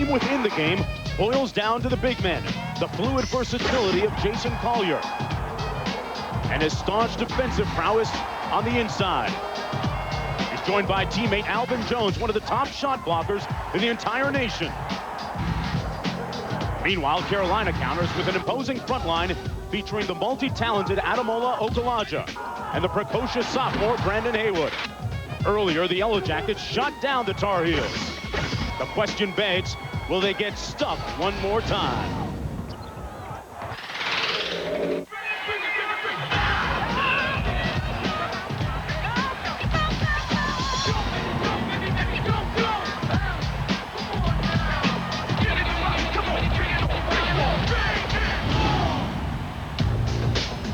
game within the game boils down to the big men, the fluid versatility of Jason Collier, and his staunch defensive prowess on the inside. He's joined by teammate Alvin Jones, one of the top shot blockers in the entire nation. Meanwhile, Carolina counters with an imposing front line featuring the multi-talented Ademola Okulaja and the precocious sophomore Brandon Haywood. Earlier, the Yellow Jackets shut down the Tar Heels. The question begs, will they get stuck one more time?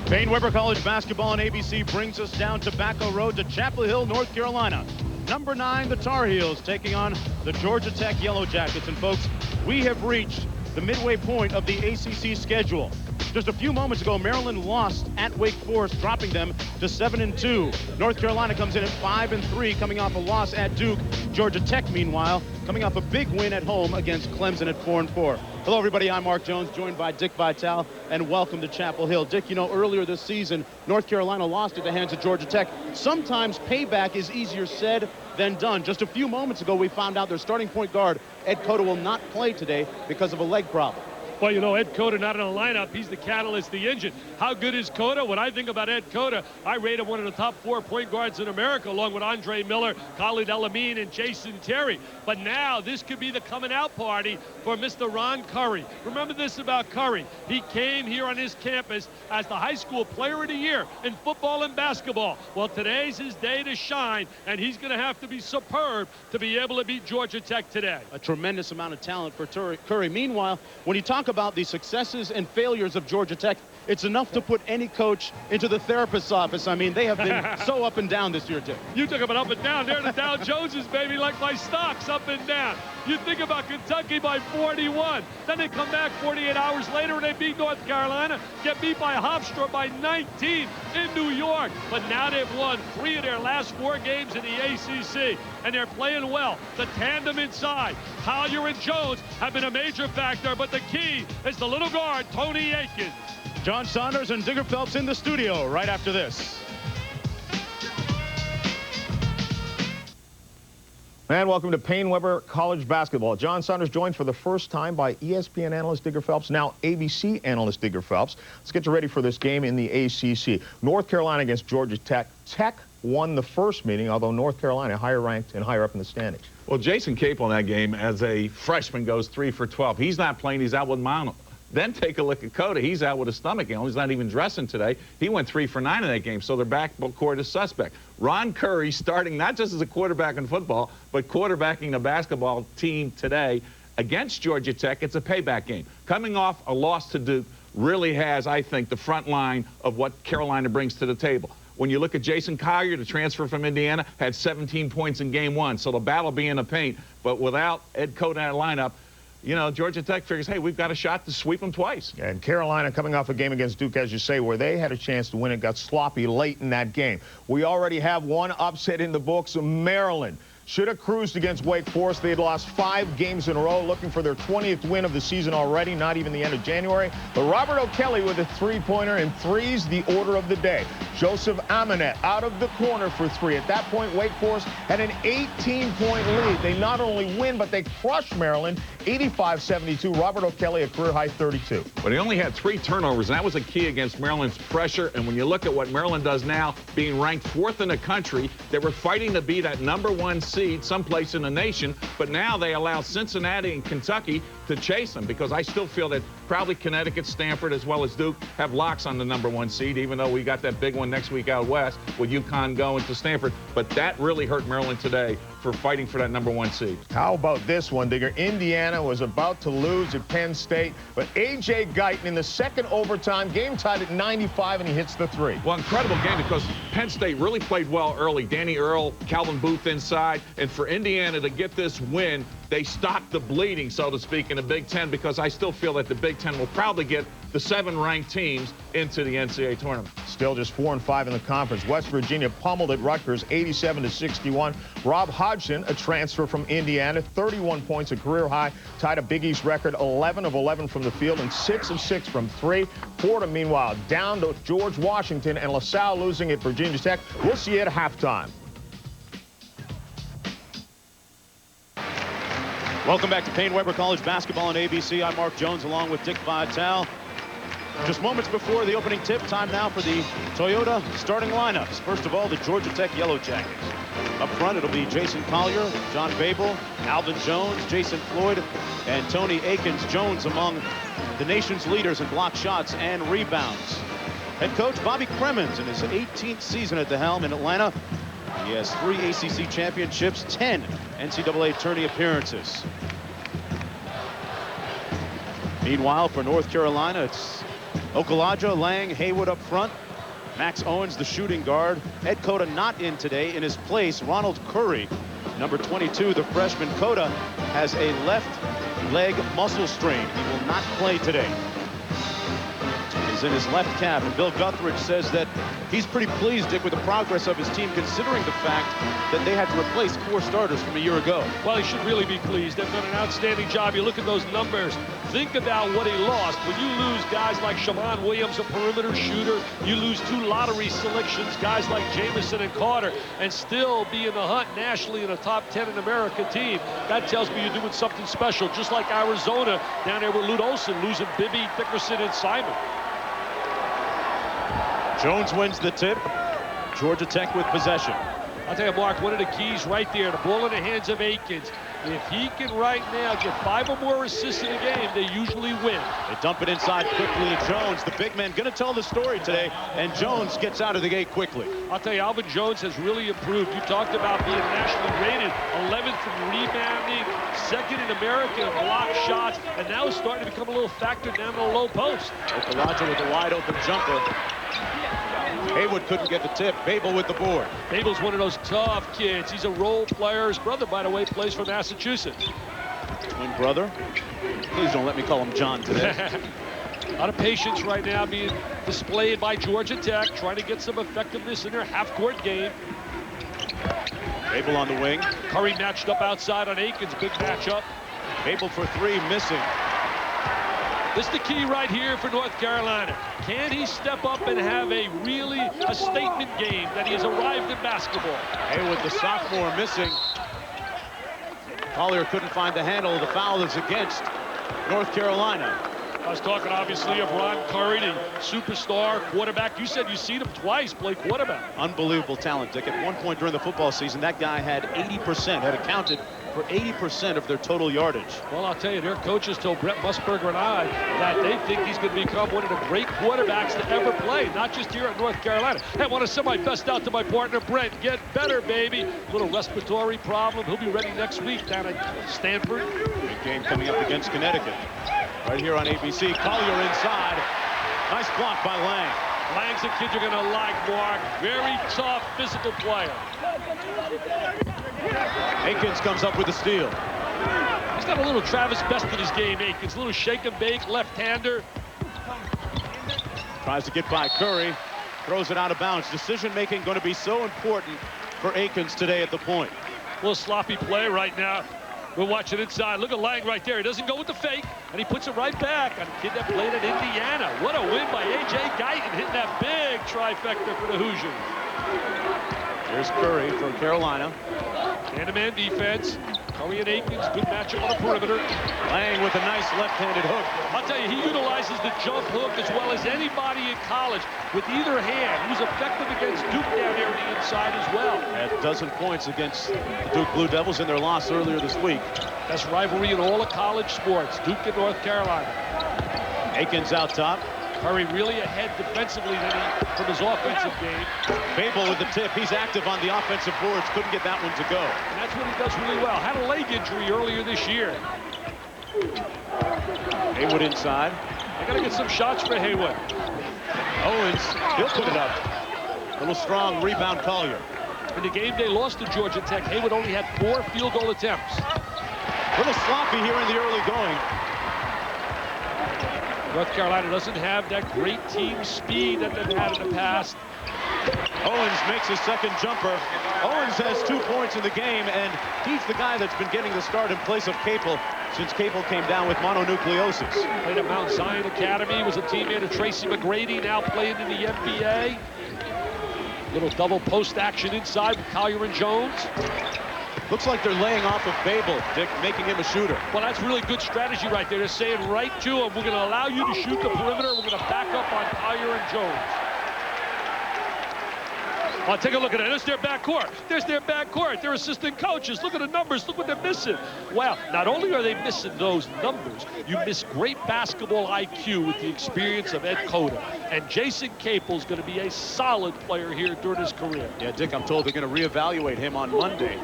Payne Weber College basketball on ABC brings us down Tobacco Road to Chapel Hill, North Carolina. Number 9, the Tar Heels taking on the Georgia Tech Yellow Jackets. And folks, we have reached the midway point of the ACC schedule. Just a few moments ago, Maryland lost at Wake Forest, dropping them to 7-2. North Carolina comes in at 5-3, coming off a loss at Duke. Georgia Tech, meanwhile, coming off a big win at home against Clemson at 4-4. Hello, everybody. I'm Mark Jones, joined by Dick Vitale, and welcome to Chapel Hill. Dick, you know, earlier this season, North Carolina lost at the hands of Georgia Tech. Sometimes payback is easier said than done. Just a few moments ago, we found out their starting point guard, Ed Cota, will not play today because of a leg problem. Well, you know, Ed Cota not in the lineup. He's the catalyst, the engine. How good is Cota? When I think about Ed Cota, I rate him one of the top 4 point guards in America, along with Andre Miller, Khalid El-Amin, and Jason Terry. But now this could be the coming out party for Mr. Ron Curry. Remember this about Curry. He came here on his campus as the high school player of the year in football and basketball. Well, today's his day to shine, and he's going to have to be superb to be able to beat Georgia Tech today. A tremendous amount of talent for Curry. Meanwhile, when you talk about the successes and failures of Georgia Tech, it's enough to put any coach into the therapist's office. I mean, they have been so up and down this year, Dick. You talk about up and down. They're the Dow Joneses, baby, like my stocks, up and down. You think about Kentucky by 41. Then they come back 48 hours later and they beat North Carolina, get beat by Hofstra by 19 in New York. But now they've won 3 of their last 4 games in the ACC, and they're playing well. The tandem inside, Collier and Jones, have been a major factor, but the key is the little guard, Tony Aikens. John Saunders and Digger Phelps in the studio right after this. And welcome to Payne Weber College basketball. John Saunders joined for the first time by ESPN analyst Digger Phelps, now ABC analyst Digger Phelps. Let's get you ready for this game in the ACC. North Carolina against Georgia Tech. Tech won the first meeting, although North Carolina higher ranked and higher up in the standings. Well, Jason Capel in that game as a freshman goes 3 for 12. He's not playing. He's out with mono. Then take a look at Cota. He's out with a stomach ailment. He's not even dressing today. He went 3 for 9 in that game, so their backcourt is suspect. Ron Curry starting not just as a quarterback in football, but quarterbacking a basketball team today against Georgia Tech. It's a payback game. Coming off a loss to Duke really has, I think, the front line of what Carolina brings to the table. When you look at Jason Collier, the transfer from Indiana, had 17 points in game 1, so the battle be in the paint. But without Ed Cota in that lineup, you know, Georgia Tech figures, hey, we've got a shot to sweep them twice. And Carolina coming off a game against Duke, as you say, where they had a chance to win it, got sloppy late in that game. We already have one upset in the books. Maryland should have cruised against Wake Forest. They had lost 5 games in a row, looking for their 20th win of the season already, not even the end of January. But Robert O'Kelly with a 3-pointer, and 3's the order of the day. Joseph Amanet out of the corner for 3. At that point, Wake Forest had an 18-point lead. They not only win, but they crush Maryland 85-72. Robert O'Kelly, a career-high 32. But he only had 3 turnovers, and that was a key against Maryland's pressure. And when you look at what Maryland does now, being ranked 4th in the country, they were fighting to be that #1 seed someplace in the nation, but now they allow Cincinnati and Kentucky to chase them, because I still feel that probably Connecticut, Stanford, as well as Duke have locks on the #1 seed, even though we got that big one next week out west with UConn going to Stanford. But that really hurt Maryland today for fighting for that #1 seed. How about this one, Digger? Indiana was about to lose at Penn State, but A.J. Guyton in the second overtime, game tied at 95, and he hits the 3. Well, incredible game, because Penn State really played well early. Danny Earl, Calvin Booth inside, and for Indiana to get this win, they stopped the bleeding, so to speak, in the Big Ten, because I still feel that the Big Ten will probably get the 7 ranked teams into the NCAA tournament. still just 4-5 in the conference. West Virginia pummeled at Rutgers 87-61. Rob Hodgson, a transfer from Indiana, 31 points, a career high, tied a Big East record, 11 of 11 from the field and 6 of 6 from 3. Florida, meanwhile, down to George Washington, and LaSalle losing at Virginia Tech. We'll see you at halftime. Welcome back to Payne Weber College basketball on ABC. I'm Mark Jones along with Dick Vitale. Just moments before the opening tip, time now for the Toyota starting lineups. First of all, the Georgia Tech Yellow Jackets. Up front, it'll be Jason Collier, John Babel, Alvin Jones, Jason Floyd, and Tony Akins. Jones among the nation's leaders in block shots and rebounds. Head coach Bobby Cremins in his 18th season at the helm in Atlanta. He has 3 ACC championships, 10 NCAA tourney appearances. Meanwhile, for North Carolina, it's Okulaja, Lang, Haywood up front. Max Owens, the shooting guard. Ed Cota not in today. In his place, Ronald Curry, number 22, the freshman. Cota has a left leg muscle strain. He will not play today. He's in his left calf, and Bill Guthridge says that he's pretty pleased, Dick, with the progress of his team, considering the fact that they had to replace 4 starters from a year ago. Well, he should really be pleased. They've done an outstanding job. You look at those numbers. Think about what he lost. When you lose guys like Shammond Williams, a perimeter shooter, you lose 2 lottery selections, guys like Jamison and Carter, and still be in the hunt nationally in a top 10 in America team. That tells me you're doing something special, just like Arizona down there with Lute Olson, losing Bibby, Dickerson, and Simon. Jones wins the tip. Georgia Tech with possession. I'll tell you, Mark, one of the keys right there, the ball in the hands of Akins. If he can right now get 5 or more assists in a game, they usually win. They dump it inside quickly to Jones. The big man going to tell the story today, and Jones gets out of the gate quickly. I'll tell you, Alvin Jones has really improved. You talked about being nationally rated, 11th in rebounding, 2nd in America in block shots, and now it's starting to become a little factor down the low post. Okulaja with a wide open jumper. Haywood couldn't get the tip. Babel with the board. Babel's one of those tough kids. He's a role player. His brother, by the way, plays for Massachusetts. Twin brother. Please don't let me call him John today. A lot of patience right now being displayed by Georgia Tech, trying to get some effectiveness in their half-court game. Babel on the wing. Curry matched up outside on Akins. Big matchup. Babel for 3, missing. This is the key right here for North Carolina. Can he step up and have a statement game that he has arrived in basketball? Haywood, the sophomore, missing. Collier couldn't find the handle. The foul is against North Carolina. I was talking, obviously, of Ron Curry, the superstar quarterback. You said you've seen him twice play quarterback. Unbelievable talent, Dick. At one point during the football season, that guy had 80%, had accounted for 80% of their total yardage. Well, I'll tell you, their coaches told Brett Musburger and I that they think he's going to become one of the great quarterbacks to ever play, not just here at North Carolina. Hey, I want to send my best out to my partner, Brent. Get better, baby. Little respiratory problem. He'll be ready next week down at Stanford. Big game coming up against Connecticut. Right here on ABC. Collier inside. Nice block by Lang. Lang's a kid you're going to like, Mark. Very tough physical player. Akins comes up with the steal. He's got a little Travis Best in his game, Akins. A little shake and bake, left-hander. Tries to get by Curry. Throws it out of bounds. Decision-making going to be so important for Akins today at the point. A little sloppy play right now. We're watching inside. Look at Lang right there. He doesn't go with the fake, and he puts it right back on a kid that played at Indiana. What a win by A.J. Guyton, hitting that big trifecta for the Hoosiers. Here's Curry from Carolina. Man-to-man defense. Curry and Akins, good matchup on the perimeter. Lang with a nice left-handed hook. I'll tell you, he utilizes the jump hook as well as anybody in college with either hand. He was effective against Duke down there on the inside as well. Had a dozen points against the Duke Blue Devils in their loss earlier this week. Best rivalry in all of college sports, Duke and North Carolina. Akins out top. Curry really ahead defensively from his offensive game. Babel with the tip. He's active on the offensive boards. Couldn't get that one to go. And that's what he does really well. Had a leg injury earlier this year. Haywood inside. They got to get some shots for Haywood. Owens, he'll put it up. A little strong rebound, Collier. In the game they lost to Georgia Tech, Haywood only had 4 field goal attempts. A little sloppy here in the early going. North Carolina doesn't have that great team speed that they've had in the past. Owens makes his second jumper. Owens has 2 points in the game, and he's the guy that's been getting the start in place of Capel since Capel came down with mononucleosis. Played at Mount Zion Academy, was a teammate of Tracy McGrady, now playing in the NBA. Little double post action inside with Collier and Jones. Looks like they're laying off of Babel, Dick, making him a shooter. Well, that's really good strategy right there. They're saying right to him, we're going to allow you to shoot the perimeter. We're going to back up on Collier and Jones. Oh, take a look at it. There's their backcourt. There's their backcourt. Their assistant coaches. Look at the numbers. Look what they're missing. Wow. Not only are they missing those numbers, you miss great basketball IQ with the experience of Ed Cota. And Jason Capel's going to be a solid player here during his career. Yeah, Dick, I'm told they're going to reevaluate him on Monday.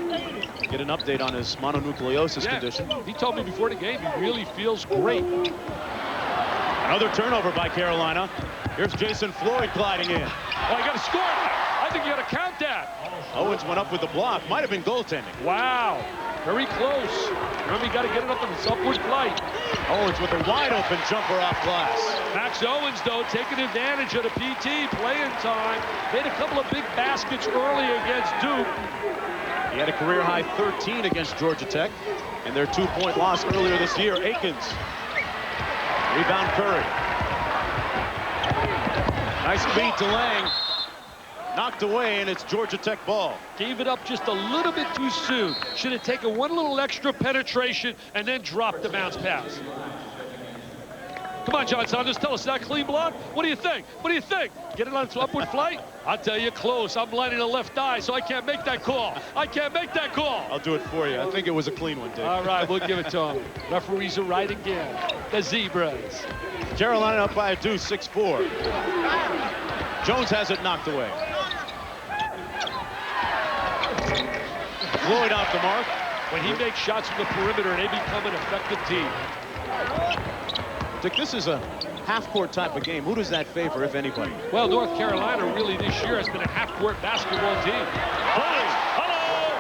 Get an update on his mononucleosis condition. He told me before the game he really feels great. Another turnover by Carolina. Here's Jason Floyd gliding in. Oh, he got to score. I think you got to count that. Owens went up with the block. Might have been goaltending. Wow. Very close. Remember, you got to get it up in its upward flight. Owens with a wide open jumper off glass. Max Owens, though, taking advantage of the PT, playing time. Made a couple of big baskets early against Duke. He had a career-high 13 against Georgia Tech in their 2-point loss earlier this year. Akins. Rebound Curry. Nice feed to Lang. Knocked away, and it's Georgia Tech ball. Gave it up just a little bit too soon. Should have taken one little extra penetration and then dropped the bounce pass. Come on, John Saunders, tell us that clean block. What do you think? What do you think? Get it on its upward flight? I'll tell you, close. I'm blinding the left eye, so I can't make that call. I can't make that call. I'll do it for you. I think it was a clean one, Dick. All right, we'll give it to him. Referees are right again. The Zebras. Carolina up by a deuce, 6-4. Jones has it knocked away. Floyd off the mark. When he makes shots from the perimeter, they become an effective team. Dick, this is a half-court type of game. Who does that favor, if anybody? Well, North Carolina really this year has been a half-court basketball team. Hello,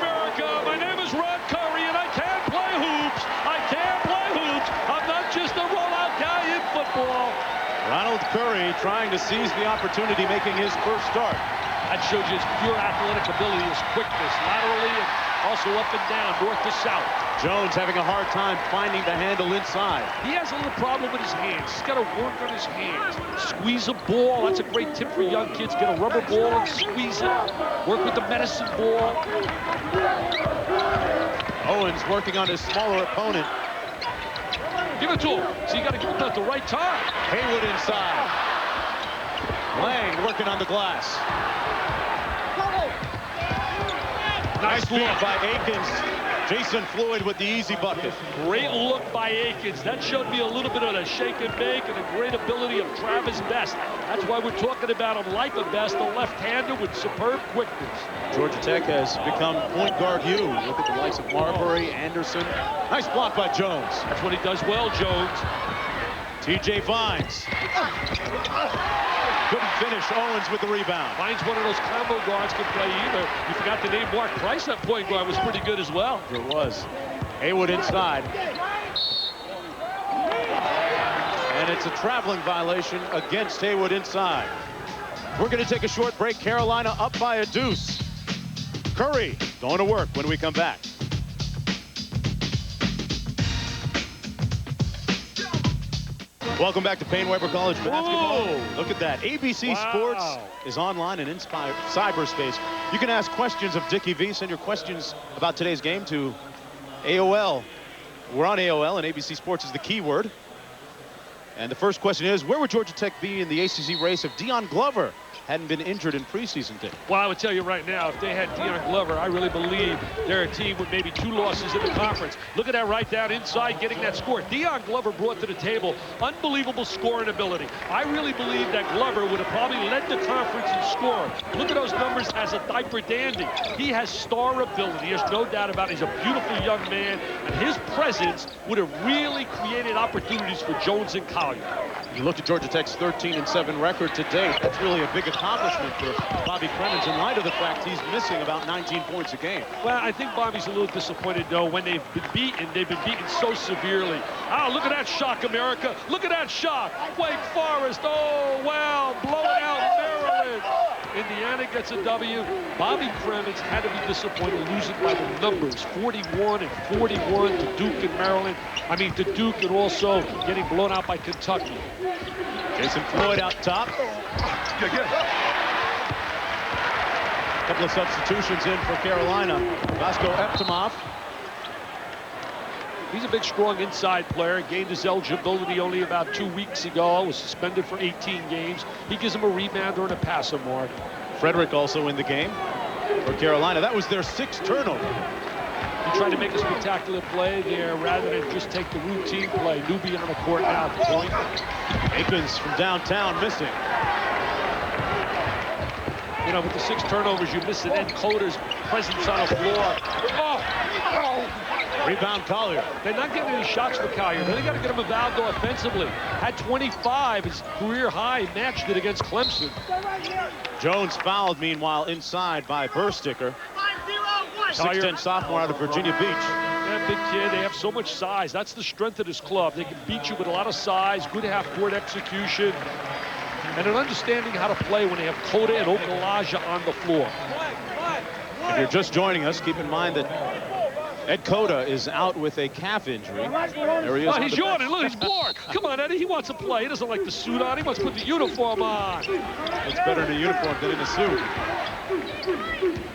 America. My name is Ronald Curry, and I can play hoops. I can play hoops. I'm not just a rollout guy in football. Ronald Curry trying to seize the opportunity, making his first start. That shows you his pure athletic ability, his quickness, laterally and also up and down, north to south. Jones having a hard time finding the handle inside. He has a little problem with his hands. He's got to work on his hands. Squeeze a ball. That's a great tip for young kids. Get a rubber ball and squeeze it. Work with the medicine ball. Owens working on his smaller opponent. Give it to him. So you got to give it at the right time. Haywood inside. Lang working on the glass. Nice look by Akins. Jason Floyd with the easy bucket. Great look by Akins. That showed me a little bit of a shake and bake and a great ability of Travis Best. That's why we're talking about him like the best, a left-hander with superb quickness. Georgia Tech has become point guard you. Look at the likes of Marbury, Anderson. Nice block by Jones. That's what he does well, Jones. T.J. Vines. Couldn't finish. Owens with the rebound. Vines, one of those combo guards, can play either. You forgot to name Mark Price. That point guard was pretty good as well. It was. Haywood inside. And it's a traveling violation against Haywood inside. We're going to take a short break. Carolina up by a deuce. Curry going to work when we come back. Welcome back to Payne Weber College Basketball. Whoa. Look at that. ABC Sports is online and in cyberspace. You can ask questions of Dickie V. Send your questions about today's game to AOL. We're on AOL, and ABC Sports is the keyword. And the first question is, where would Georgia Tech be in the ACC race if Deion Glover hadn't been injured in preseason, Dick? Well, I would tell you right now, if they had Deion Glover, I really believe they're a team with maybe 2 losses in the conference. Look at that right down inside, getting that score. Deion Glover brought to the table unbelievable scoring ability. I really believe that Glover would have probably led the conference in scoring. Look at those numbers as a diaper dandy. He has star ability. There's no doubt about it. He's a beautiful young man, and his presence would have really created opportunities for Jones and Collier. You look at Georgia Tech's 13-7 record to date. That's really a big accomplishment for Bobby Cremins in light of the fact he's missing about 19 points a game. Well, I think Bobby's a little disappointed, though, when they've been beaten so severely. Oh, look at that shock, America. Look at that shock. Wake Forest, oh, wow, blowing out Maryland. Indiana gets a W. Bobby Cremins had to be disappointed losing by the numbers, 41 and 41 to Duke and Maryland. I mean, to Duke, and also getting blown out by Kentucky. Jason Floyd out top. A couple of substitutions in for Carolina. Vasco Eptimov. He's a big, strong inside player. Gained his eligibility only about 2 weeks ago. Was suspended for 18 games. He gives him a rebounder and a passer, Mark. Frederick also in the game for Carolina. That was their 6th turnover. He tried to make a spectacular play there rather than just take the routine play. Nubian on the court now at the point. Akins from downtown missing. You know, with the 6 turnovers, you miss Ed Cota's presence on the floor. Rebound Collier. They're not getting any shots for Collier. They got to get him involved offensively. Had 25, his career high, matched it against Clemson. Jones fouled, meanwhile, inside by Bursticker. 6'10" sophomore out of Virginia Beach. That big kid, they have so much size. That's the strength of this club. They can beat you with a lot of size, good half-court execution, and an understanding how to play when they have Cota and Okulaja on the floor. If you're just joining us, keep in mind that Ed Cota is out with a calf injury. There he is. Oh, he's yawning. Look, he's bored. Come on, Eddie. He wants to play. He doesn't like the suit on. He wants to put the uniform on. Looks better in a uniform than in a suit.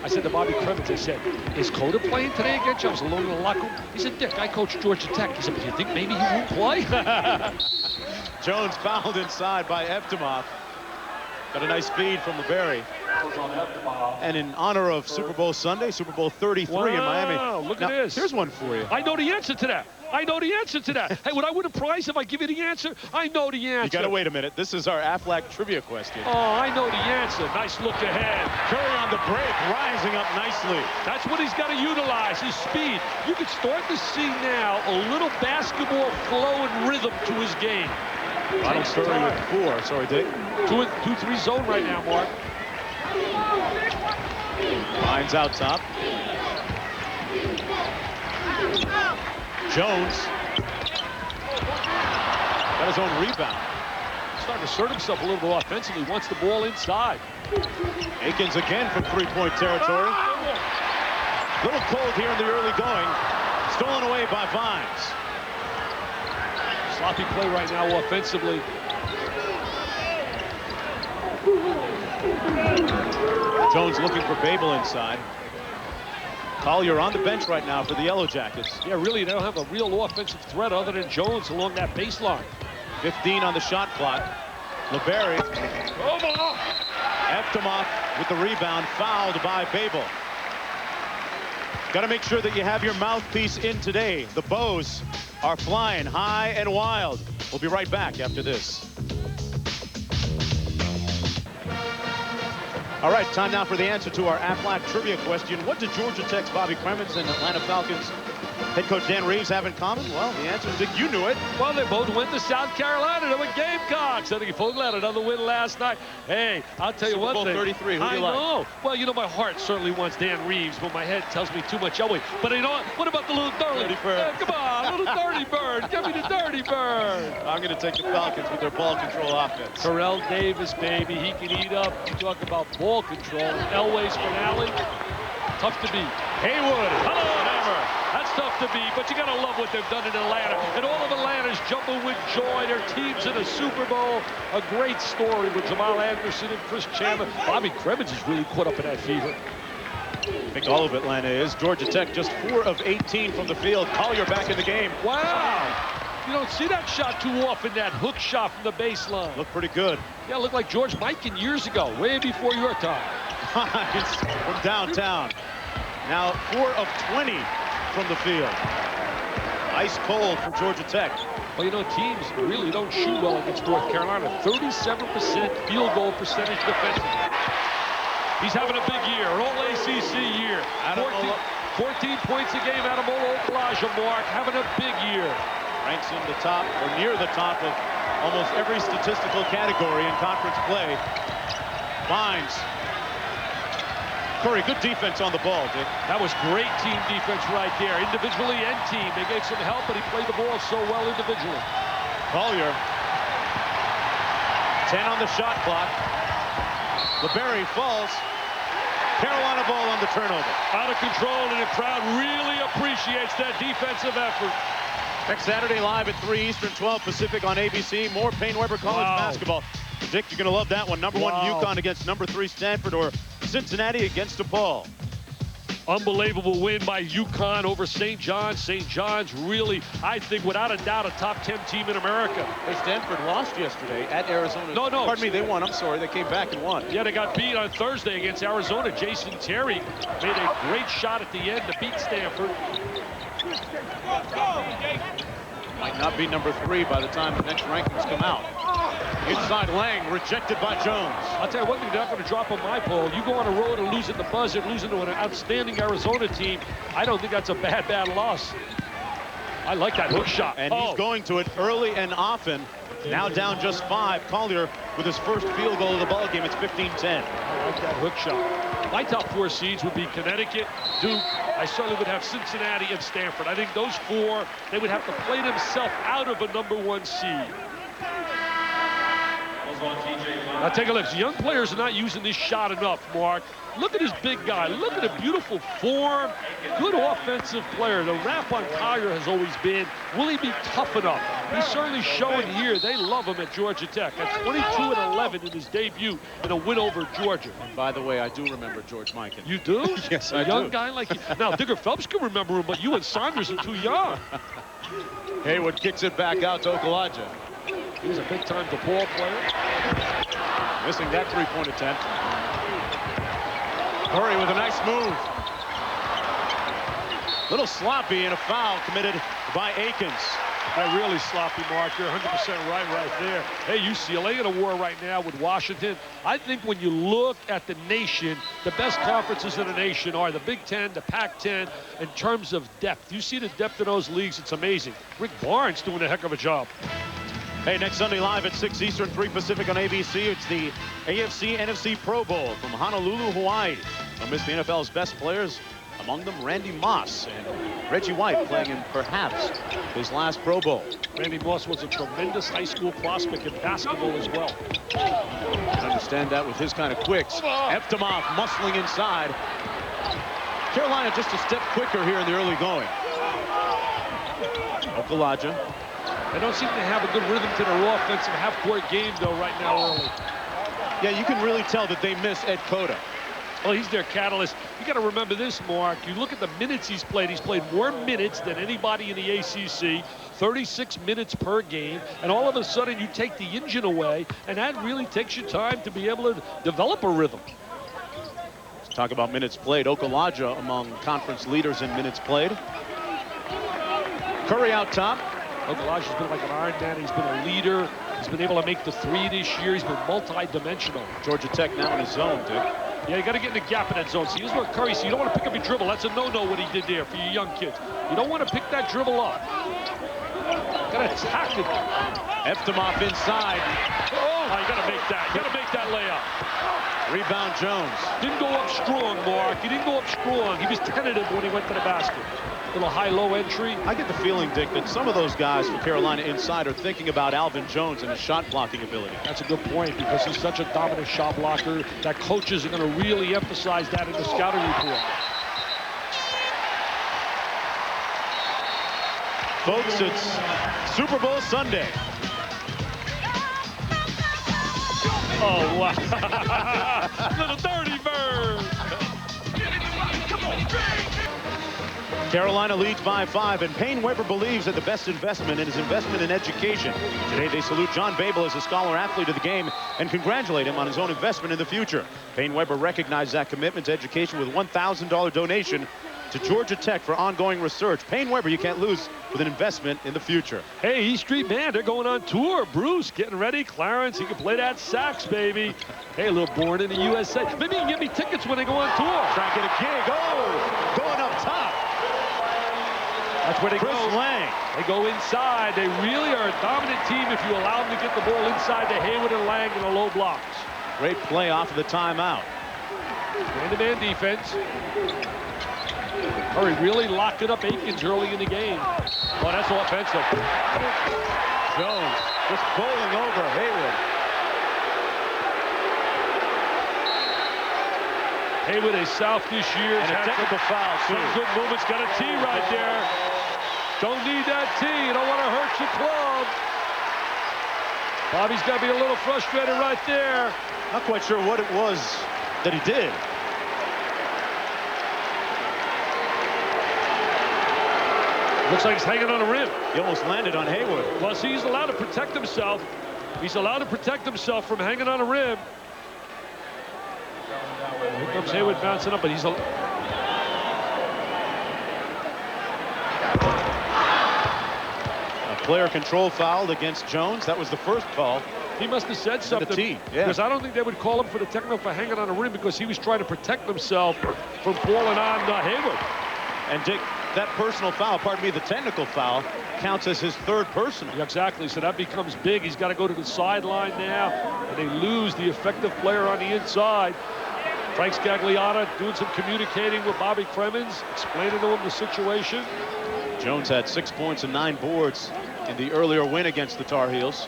I said to Bobby Cremins, I said, is Cota playing today against you? I was alone in the locker room. He said, Dick, I coach Georgia Tech. He said, but do you think maybe he won't play? Jones fouled inside by Eptimov. Got a nice feed from LeBerry. And in honor of Super Bowl Sunday, Super Bowl 33 in Miami. Wow, look now, at this. Here's one for you. I know the answer to that. I know the answer to that. Hey, would I win a prize if I give you the answer? I know the answer. You got to wait a minute. This is our Aflac trivia question. Oh, I know the answer. Nice look ahead. Curry on the break, rising up nicely. That's what he's got to utilize, his speed. You can start to see now a little basketball flow and rhythm to his game. Ronald Curry with 4. Sorry, Dick. 2-3 zone right now, Mark. Lines out top. Jones got his own rebound. Starting to assert himself a little bit offensively. Wants the ball inside. Akins again from 3-point territory. A little cold here in the early going. Stolen away by Vines. Sloppy play right now offensively. Jones looking for Babel inside. Collier on the bench right now for the Yellow Jackets. Yeah, really, they don't have a real offensive threat other than Jones along that baseline. 15 on the shot clock. LeBerry. Eptimov with the rebound, fouled by Babel. Got to make sure that you have your mouthpiece in today. The bows are flying high and wild. We'll be right back after this. All right, time now for the answer to our Aflac trivia question. What did Georgia Tech's Bobby Cremins and Atlanta Falcons head coach Dan Reeves have in common? Well, the answer is that you knew it. Well, they both went to South Carolina. They were Gamecocks. I think Fogel had another win last night. Hey, I'll tell you one thing. Super Bowl 33, who do you like? I know. Well, you know, my heart certainly wants Dan Reeves, but my head tells me too much Elway. But you know what? What about the little dirty bird? Come on, little dirty bird. Give me the dirty bird. I'm going to take the Falcons with their ball control offense. Terrell Davis, baby. He can eat up. You talk about ball control. Elway's finale. Tough to beat. Haywood. Hello, Hammer. That's tough to beat, but you got to love what they've done in Atlanta. And all of Atlanta's jumping with joy. Their team's in the Super Bowl. A great story with Jamal Anderson and Chris Chandler. Bobby Cremins is really caught up in that fever. I think all of Atlanta is. Georgia Tech just 4 of 18 from the field. Collier back in the game. Wow. You don't see that shot too often, that hook shot from the baseline. Looked pretty good. Yeah, looked like George Mikan years ago, way before your time. From downtown. Now 4 of 20 from the field. Ice cold for Georgia Tech. Well, you know, teams really don't shoot well against North Carolina. 37% field goal percentage defensively. He's having a big year, an all-ACC year. 14 points a game. Ademola Okulaja, Mark, having a big year. Ranks in the top, or near the top of almost every statistical category in conference play. Finds Curry, good defense on the ball, Dick. That was great team defense right there, individually and team. They gave some help, but he played the ball so well individually. Collier, 10 on the shot clock. LeBerry falls. Carolina ball on the turnover. Out of control, and the crowd really appreciates that defensive effort. Next Saturday live at 3 Eastern, 12 Pacific on ABC. More Payne Weber College basketball. Dick, you're going to love that one. Number 1 UConn against number 3 Stanford, or Cincinnati against DePaul. Unbelievable win by UConn over St. John's. St. John's really, I think, without a doubt, a top 10 team in America. Hey, Stanford lost yesterday at Arizona. No. Pardon me, they won. I'm sorry. They came back and won. Yeah, they got beat on Thursday against Arizona. Jason Terry made a great shot at the end to beat Stanford. Might not be number 3 by the time the next rankings come out. Inside Lang, rejected by Jones. I'll tell you one thing, they're not going to drop on my poll. You go on a road and lose at the buzzer, losing to an outstanding Arizona team. I don't think that's a bad loss. I like that hook shot. And he's going to it early and often. Now down just 5. Collier with his first field goal of the ball game. It's 15-10. I like that hook shot. My top 4 seeds would be Connecticut, Duke. I certainly would have Cincinnati and Stanford. I think those 4, they would have to play themselves out of a number 1 seed. Now take a look. Young players are not using this shot enough, Mark. Look at this big guy. Look at the beautiful form. Good offensive player. The rap on Collier has always been, will he be tough enough? He's certainly showing here. They love him at Georgia Tech. That's 22-11 in his debut in a win over Georgia. And by the way, I do remember George Mikan. You do? Yes, I do. A young guy like you. Now, Digger Phelps can remember him, but you and Saunders are too young. Haywood kicks it back out to Okulaja. He's a big-time DePaul player. Missing that 3-point attempt. Curry with a nice move. Little sloppy and a foul committed by Akins. They're really sloppy, Mark. You're 100% right there. Hey, UCLA in a war right now with Washington. I think when you look at the nation, the best conferences in the nation are the Big Ten, the Pac-10, in terms of depth. You see the depth of those leagues, it's amazing. Rick Barnes doing a heck of a job. Hey, next Sunday live at 6 Eastern, 3 Pacific on ABC, it's the AFC-NFC Pro Bowl from Honolulu, Hawaii. Don't miss the NFL's best players, among them Randy Moss and Reggie White playing in perhaps his last Pro Bowl. Randy Moss was a tremendous high school prospect in basketball as well. I understand that with his kind of quicks. Eftimov muscling inside. Carolina just a step quicker here in the early going. Okulaja. They don't seem to have a good rhythm to their offensive half-court game, though, right now early. Yeah, you can really tell that they miss Ed Cota. Well, he's their catalyst. You got to remember this, Mark. You look at the minutes he's played. He's played more minutes than anybody in the ACC, 36 minutes per game, and all of a sudden you take the engine away, and that really takes you time to be able to develop a rhythm. Let's talk about minutes played. Okulaja among conference leaders in minutes played. Curry out top. Okulaja's been like an Iron Man. He's been a leader. He's been able to make the 3 this year. He's been multi-dimensional. Georgia Tech now in his zone, Dick. Yeah, you got to get in the gap in that zone. See, here's what Curry, you don't want to pick up your dribble. That's a no-no what he did there for you young kids. You don't want to pick that dribble up. Got to attack it. Eftimov inside. Oh, you got to make that. You got to make that layup. Rebound Jones. Didn't go up strong, Mark. He didn't go up strong. He was tentative when he went to the basket. Little high-low entry. I get the feeling, Dick, that some of those guys for Carolina inside are thinking about Alvin Jones and his shot-blocking ability. That's a good point because he's such a dominant shot blocker that coaches are going to really emphasize that in the scouting report. Folks, it's Super Bowl Sunday. Oh, wow. Little dirty bird. Carolina leads by 5, and Payne Weber believes that the best investment is investment in education. Today they salute John Babel as a scholar athlete of the game and congratulate him on his own investment in the future. Payne Weber recognized that commitment to education with a $1,000 donation to Georgia Tech for ongoing research. Payne Weber, you can't lose with an investment in the future. Hey, East Street Man, they're going on tour. Bruce getting ready. Clarence, he can play that sax, baby. Hey, a little Born in the USA. Maybe you can get me tickets when they go on tour. Try to get a gig. Oh, going up top. That's where they Chris go. Lang. They go inside. They really are a dominant team if you allow them to get the ball inside to Hayward and Lang in the low blocks. Great play off of the timeout. Man-to-man defense. Curry really locked it up Akins early in the game. Oh, that's offensive. Jones just bowling over Hayward. Hayward is south this year. And a technical foul, too. Some good movements. Got a tee right there. Don't need that tee. You don't want to hurt your club. Bobby's got to be a little frustrated right there. Not quite sure what it was that he did. Looks like he's hanging on a rim. He almost landed on Hayward. Well, see, he's allowed to protect himself. He's allowed to protect himself from hanging on a rim. Here comes Hayward bouncing up, but he's a player control fouled against Jones. That was the first call. He must have said something. Yeah. Because I don't think they would call him for the technical for hanging on a rim because he was trying to protect himself from falling on Hayward. And Dick, that personal foul, pardon me, the technical foul, counts as his third personal. Yeah, exactly. So that becomes big. He's got to go to the sideline now. And they lose the effective player on the inside. Frank Scagliotta doing some communicating with Bobby Cremins, explaining to him the situation. Jones had 6 points and 9 boards in the earlier win against the Tar Heels.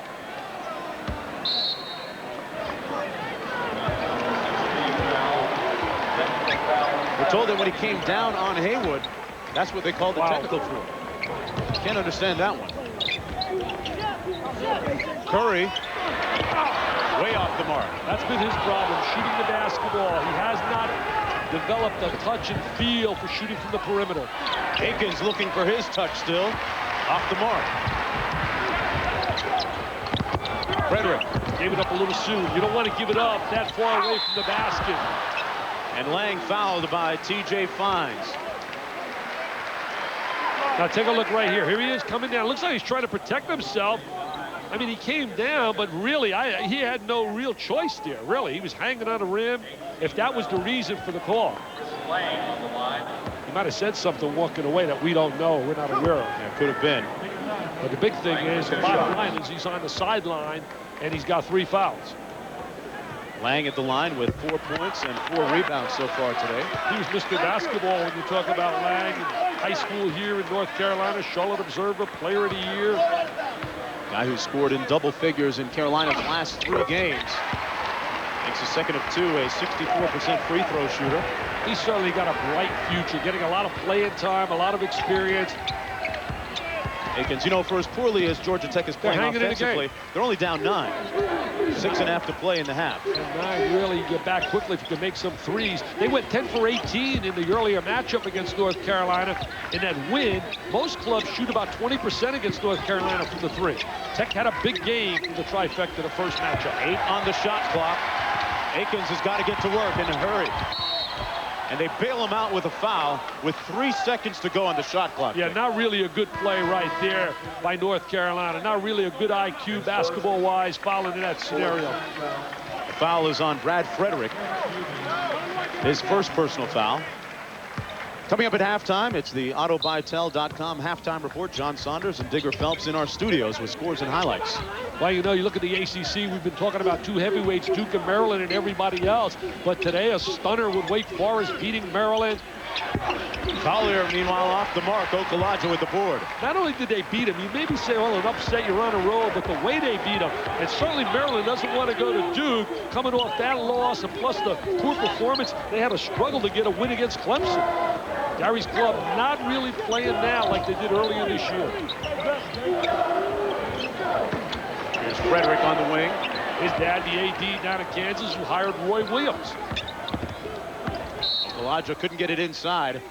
We're told that when he came down on Hayward, that's what they called the technical for. Can't understand that one. Curry, way off the mark. That's been his problem, shooting the basketball. He has not developed a touch and feel for shooting from the perimeter. Akins looking for his touch still. Off the mark. Frederick gave it up a little soon. You don't want to give it up that far away from the basket. And Lang fouled by T.J. Fines. Now take a look right here. Here he is coming down. Looks like he's trying to protect himself. I mean, he came down, but really, he had no real choice there, really. He was hanging on the rim, if that was the reason for the call. He might have said something walking away that we don't know, we're not aware of. Yeah, could have been. But the big thing is, the bottom line is he's on the sideline, and he's got 3 fouls. Lang at the line with 4 points and 4 rebounds so far today. He was Mr. Basketball when you talk about Lang in high school here in North Carolina, Charlotte Observer, Player of the Year. Guy who scored in double figures in Carolina's last 3 games. Makes a second of 2, a 64% free throw shooter. He's certainly got a bright future, getting a lot of playing time, a lot of experience. Akins, you know, for as poorly as Georgia Tech is playing offensively, they're only down 9. 6.5 to play in the half. And 9 really get back quickly if you can make some threes. They went 10 for 18 in the earlier matchup against North Carolina. In that win, most clubs shoot about 20% against North Carolina from the 3. Tech had a big game in the trifecta the first matchup. 8 on the shot clock. Akins has got to get to work in a hurry. And they bail him out with a foul with 3 seconds to go on the shot clock. Yeah, not really a good play right there by North Carolina. Not really a good IQ basketball-wise fouling in that scenario. The foul is on Brad Frederick. His first personal foul. Coming up at halftime, it's the AutoBuyTel.com halftime report. John Saunders and Digger Phelps in our studios with scores and highlights. Well, you know, you look at the ACC, we've been talking about 2 heavyweights, Duke and Maryland and everybody else. But today, a stunner with Wake Forest beating Maryland. Collier, meanwhile, off the mark. Okulaja with the board. Not only did they beat him, you maybe say, well, an upset, you're on a roll, but the way they beat him, and certainly Maryland doesn't want to go to Duke, coming off that loss, and plus the poor performance, they had a struggle to get a win against Clemson. Gary's club not really playing now like they did earlier this year. Here's Frederick on the wing. His dad, the AD down in Kansas, who hired Roy Williams. Okulaja couldn't get it inside.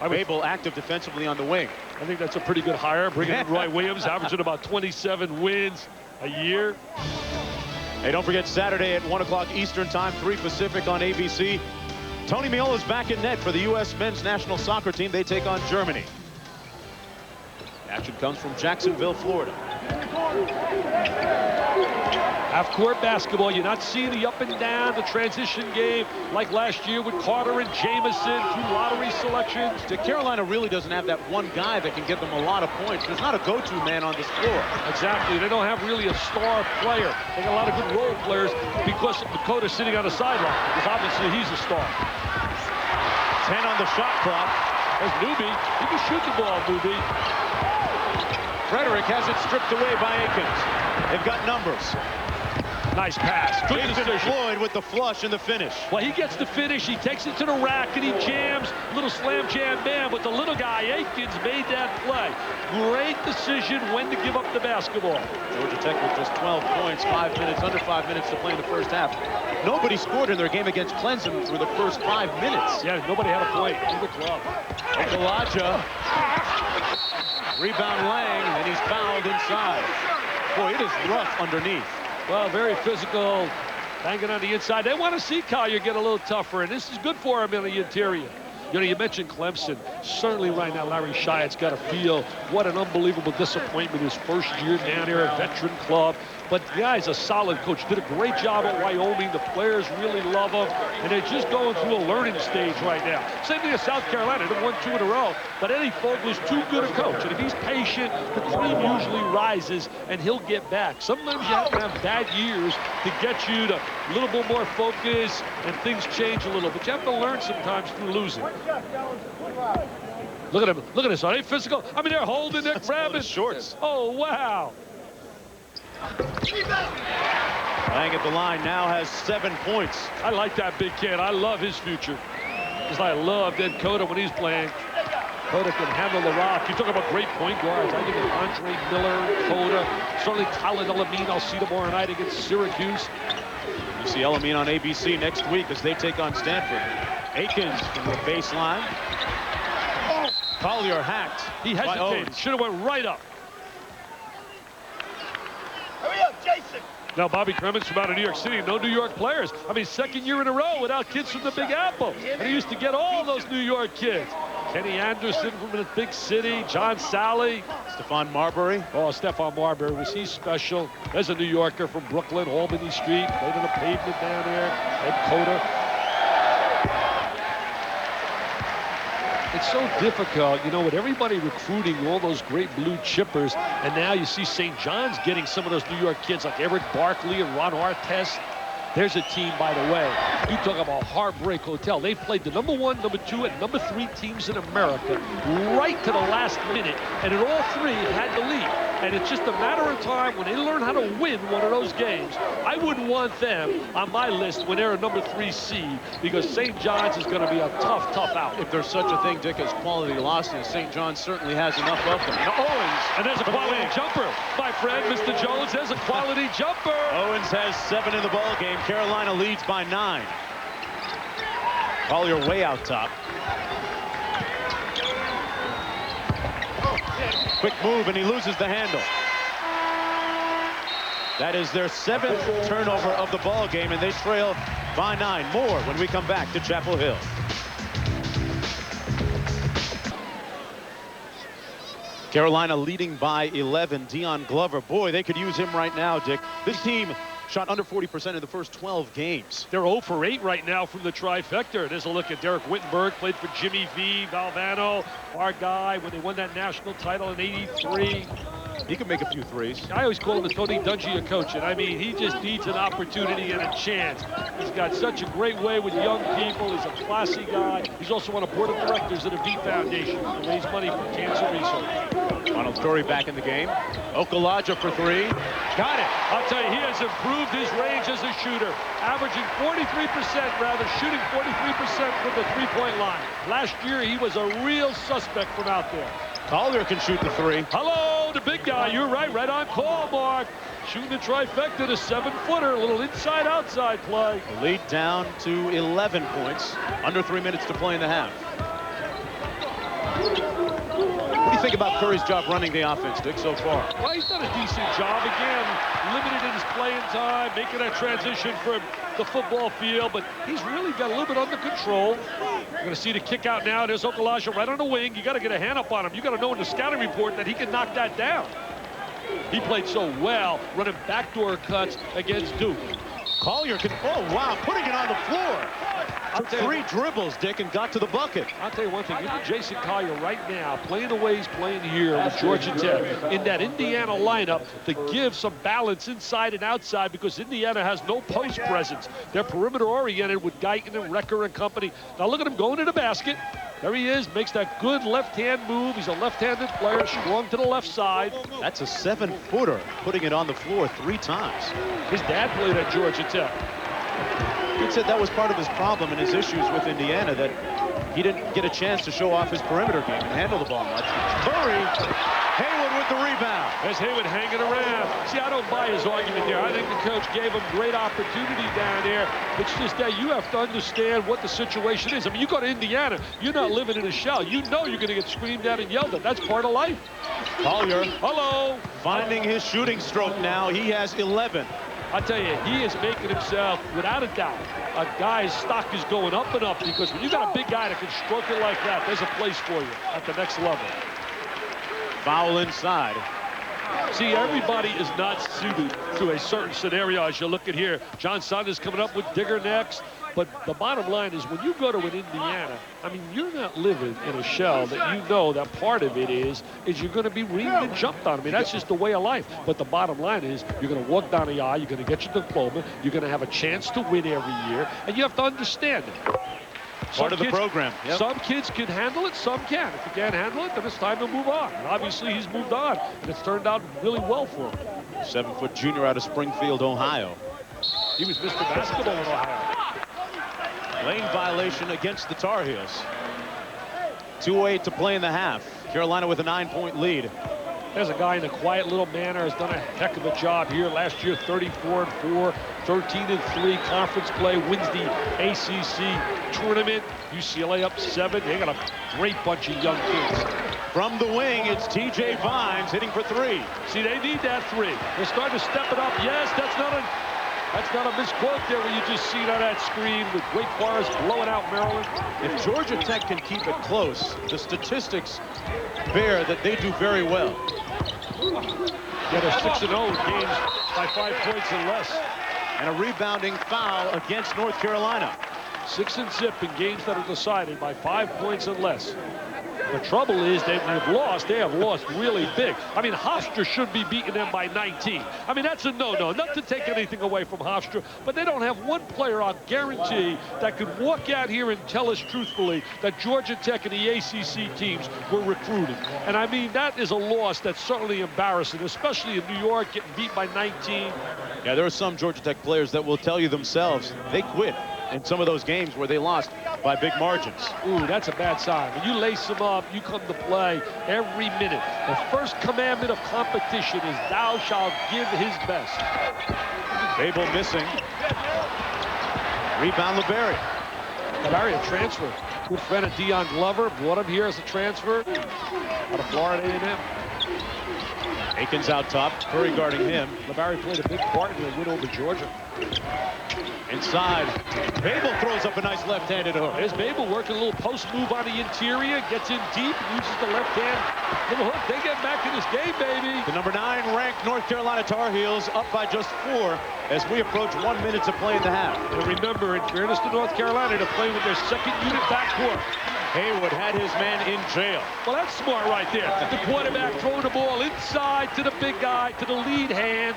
Babel active defensively on the wing. I think that's a pretty good hire, bringing in Roy Williams, averaging about 27 wins a year. Hey, don't forget Saturday at 1 o'clock Eastern Time, 3 Pacific on ABC. Tony Meola's back in net for the U.S. men's national soccer team. They take on Germany. Action comes from Jacksonville, Florida. Half-court basketball, you're not seeing the up and down, the transition game like last year with Carter and Jamison through lottery selections. Carolina really doesn't have that one guy that can give them a lot of points. There's not a go-to man on this floor. Exactly. They don't have really a star player. They got a lot of good role players because Cota's sitting on the sideline. Because obviously he's a star. 10 on the shot clock. There's Newby. He can shoot the ball, Newby. Frederick has it stripped away by Akins. They've got numbers. Nice pass. Good Jason decision. Floyd with the flush and the finish. Well, he gets the finish. He takes it to the rack and he jams. Little slam jam bam. But the little guy, Akins, made that play. Great decision when to give up the basketball. Georgia Tech with just 12 points, under 5 minutes to play in the first half. Nobody scored in their game against Clemson for the first 5 minutes. Yeah, nobody had a point. Either club. Okulaja. Rebound Lang, and he's fouled inside. Boy, it is rough underneath. Well, very physical, banging on the inside. They want to see Collier get a little tougher, and this is good for him in the interior. You know, you mentioned Clemson. Certainly right now, Larry Shiat's got to feel what an unbelievable disappointment his first year down here, a veteran club. But the guy's a solid coach. Did a great job at Wyoming. The players really love him. And they're just going through a learning stage right now. Same thing as South Carolina. They've won 2 in a row. But Eddie Fogler's too good a coach. And if he's patient, the cream usually rises and he'll get back. Sometimes you have to have bad years to get you to a little bit more focus and things change a little. But you have to learn sometimes through losing. Look at him. Look at this. Are they physical? I mean, they're holding, they're grabbing. Shorts. Oh, wow. Lang at the line now has 7 points. I like that big kid. I love his future. Because I loved Ed Cota when he's playing. Cota can handle the rock. You talk about great point guards. I think of Andre Miller, Cota, certainly Colin Elamine. I'll see tomorrow night against Syracuse. You see Elamine on ABC next week as they take on Stanford. Akins from the baseline. Collier hacked. He hesitated. Should have went right up. Hurry up, Jason. Now, Bobby Cremins from out of New York City, no New York players. I mean, second year in a row without kids from the Big Apple. And he used to get all those New York kids. Kenny Anderson from the big city, John Sally. Stephon Marbury. Oh, Stephon Marbury, was he special? There's a New Yorker from Brooklyn, Albany Street, played on the pavement down there. Ed Cota. It's so difficult, you know, with everybody recruiting all those great blue chippers, and now you see St. John's getting some of those New York kids like Eric Barkley and Ron Artest. There's a team, by the way. You talk about Heartbreak Hotel. They've played the #1, #2, and #3 teams in America right to the last minute, and in all 3 had the lead. And it's just a matter of time when they learn how to win one of those games. I wouldn't want them on my list when they're a #3 seed, because St. John's is going to be a tough out. If there's such a thing, Dick, as quality losses, St. John's certainly has enough of them. Now Owens. And there's a quality jumper. My friend, Mr. Jones, there's a quality jumper. Owens has 7 in the ball game. Carolina leads by 9. Collier way out top. Quick move, and he loses the handle. That is their 7th turnover of the ball game, and they trail by 9. More when we come back to Chapel Hill. Carolina leading by 11. Dion Glover, boy, they could use him right now, Dick. This team shot under 40% in the first 12 games. They're 0 for 8 right now from the trifecta. There's a look at Derek Wittenberg, played for Jimmy V, Valvano, our guy, when they won that national title in '83. He could make a few threes. I always call him the Tony Dungy of coaching. I mean, he just needs an opportunity and a chance. He's got such a great way with young people. He's a classy guy. He's also on a board of directors at the V Foundation to raise money for cancer research. Ronald Curry back in the game. Okulaja for 3. Got it. I'll tell you, he has improved his range as a shooter, averaging 43%, rather shooting 43% from the three-point line. Last year, he was a real suspect from out there. Collier can shoot the 3. Hello, the big guy. You're right on call, Mark. Shooting the trifecta, the 7-footer, a little inside-outside play. The lead down to 11 points. Under 3 minutes to play in the half. What do you think about Curry's job running the offense, Dick, so far? Well, he's done a decent job. Again, limited in his playing time, making that transition from the football field, but he's really got a little bit under control. You're going to see the kick out now. There's Okulaja right on the wing. You got to get a hand up on him. You got to know in the scouting report that he can knock that down. He played so well running backdoor cuts against Duke. Collier can, oh wow, putting it on the floor. Took 3 dribbles, Dick, and got to the bucket. I'll tell you one thing, even Jason Collier right now, playing the way he's playing here with Georgia Tech, in that Indiana lineup, to give some balance inside and outside, because Indiana has no post presence. They're perimeter oriented with Guyton and Recker and company. Now look at him going to the basket. There he is, makes that good left-hand move. He's a left-handed player, strong to the left side. That's a 7-footer, putting it on the floor 3 times. His dad played at Georgia Tech. He said that was part of his problem and his issues with Indiana, that he didn't get a chance to show off his perimeter game and handle the ball much. Curry, Haywood with the rebound. There's Haywood hanging around. See, I don't buy his argument there. I think the coach gave him great opportunity down there. It's just that you have to understand what the situation is. I mean, you go to Indiana, you're not living in a shell. You know you're going to get screamed at and yelled at. That's part of life. Collier, hello, finding his shooting stroke now. He has 11. I tell you, he is making himself, without a doubt, a guy's stock is going up and up, because when you got a big guy that can stroke it like that, there's a place for you at the next level. Foul inside. See, everybody is not suited to a certain scenario. As you look at here, John Saunders coming up with Digger next. But the bottom line is, when you go to an Indiana, I mean, you're not living in a shell that you know that part of it is you're going to be reamed and jumped on. I mean, that's just the way of life. But the bottom line is, you're going to walk down the aisle, you're going to get your diploma, you're going to have a chance to win every year, and you have to understand it. Part of the program. Yep. Some kids can handle it, some can't. If you can't handle it, then it's time to move on. And obviously, he's moved on, and it's turned out really well for him. 7-foot junior out of Springfield, Ohio. He was Mr. Basketball in Ohio. Lane violation against the Tar Heels. 2:08 to play in the half. Carolina with a 9-point lead. There's a guy in a quiet little manner, has done a heck of a job here. Last year, 34-4, 13-3 conference play, wins the ACC tournament. UCLA up 7. They got a great bunch of young kids. From the wing, it's TJ Vines hitting for 3. See, they need that 3. They're starting to step it up. Yes, that's not a misquote there when you just see on that screen with Wake Forest blowing out Maryland. If Georgia Tech can keep it close, the statistics bear that they do very well. Yeah, they're 6-0 in games by 5 points and less. And a rebounding foul against North Carolina. 6-0 in games that are decided by 5 points and less. The trouble is they have lost really big. I mean, Hofstra should be beating them by 19. I mean, that's a no-no. Not to take anything away from Hofstra, but they don't have one player, I'll guarantee, that could walk out here and tell us truthfully that Georgia Tech and the ACC teams were recruiting. And I mean, that is a loss that's certainly embarrassing, especially in New York, getting beat by 19. Yeah, there are some Georgia Tech players that will tell you themselves they quit in some of those games where they lost by big margins. Ooh, that's a bad sign. When you lace them up, you come to play every minute. The first commandment of competition is thou shalt give his best. Babel missing. Rebound LeBerry. LeBerry, a transfer. Good friend of Deion Glover. Brought him here as a transfer out of Florida A&M. Aikens out top. Curry guarding him. LeBerry played a big part in the win over Georgia. Inside. Babel throws up a nice left-handed hook. There's Babel working a little post move on the interior. Gets in deep. Uses the left hand little hook. They get back in this game, baby. The number 9 ranked North Carolina Tar Heels up by just 4 as we approach 1 minute to play in the half. And remember, in fairness to North Carolina, to play with their second unit backcourt. Haywood had his man in jail. Well, that's smart right there. The quarterback throwing the ball inside to the big guy, to the lead hand.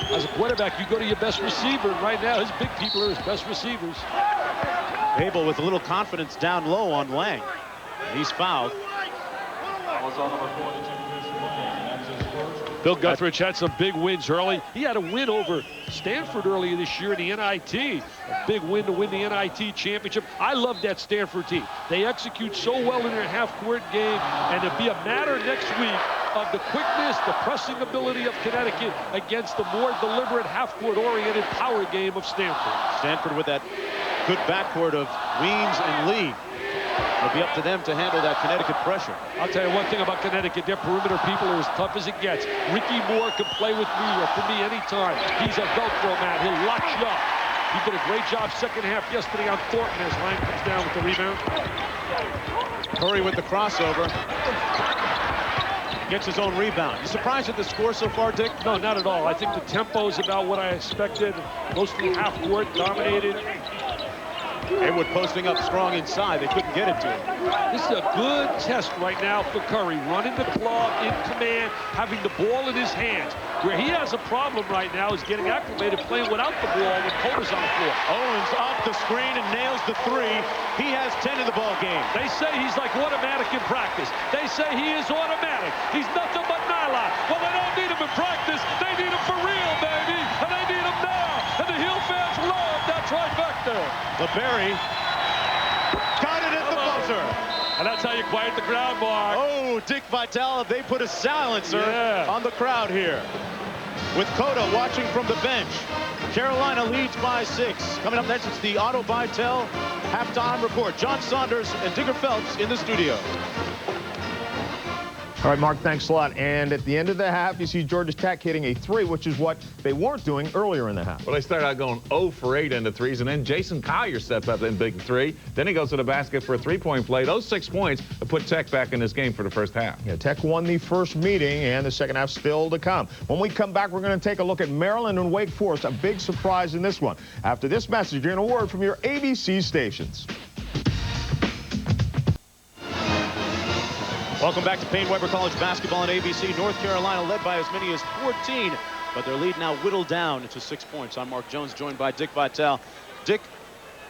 As a quarterback, you go to your best receiver. Right now, his big people are his best receivers. Babel with a little confidence down low on Lang. He's fouled. Bill Guthridge had some big wins early. He had a win over Stanford earlier this year in the NIT. A big win to win the NIT championship. I love that Stanford team. They execute so well in their half-court game, and it'll be a matter next week of the quickness, the pressing ability of Connecticut against the more deliberate half-court-oriented power game of Stanford. Stanford with that good backcourt of Weems and Lee. It'll be up to them to handle that Connecticut pressure. I'll tell you one thing about Connecticut. Their perimeter people are as tough as it gets. Ricky Moore can play with me or for me anytime. He's a Velcro man. He'll lock you up. He did a great job second half yesterday on Thornton as Lang comes down with the rebound. Curry with the crossover. Gets his own rebound. You surprised at the score so far, Dick? No, not at all. I think the tempo is about what I expected. Mostly half court, dominated. Haywood posting up strong inside. They couldn't get it to him. This is a good test right now for Curry. Running the club, in command, having the ball in his hands. Where he has a problem right now is getting acclimated playing without the ball when Cota's on the floor. Owens off the screen and nails the three. He has 10 in the ball game. They say he's like automatic in practice. They say he is automatic. He's nothing but nylon. Well, they don't need him in practice. They need him for real, baby. And they need him now. And the Hill fans love that trifecta. LeBerry got it at the buzzer. And that's how you quiet the crowd, Mark. Oh, Dick Vitale, they put a silencer on the crowd here. With Cota watching from the bench. Carolina leads by 6. Coming up next, it's the Otto Vitale halftime report. John Saunders and Digger Phelps in the studio. All right, Mark, thanks a lot. And at the end of the half, you see Georgia Tech hitting a 3, which is what they weren't doing earlier in the half. Well, they started out going 0 for 8 into threes, and then Jason Collier steps up in big 3. Then he goes to the basket for a 3-point play. Those 6 points have put Tech back in this game for the first half. Yeah, Tech won the first meeting, and the second half still to come. When we come back, we're going to take a look at Maryland and Wake Forest. A big surprise in this one. After this message, you're going to word from your ABC stations. Welcome back to Payne-Weber College basketball on ABC. North Carolina led by as many as 14, but their lead now whittled down to 6 points. I'm Mark Jones, joined by Dick Vitale. Dick,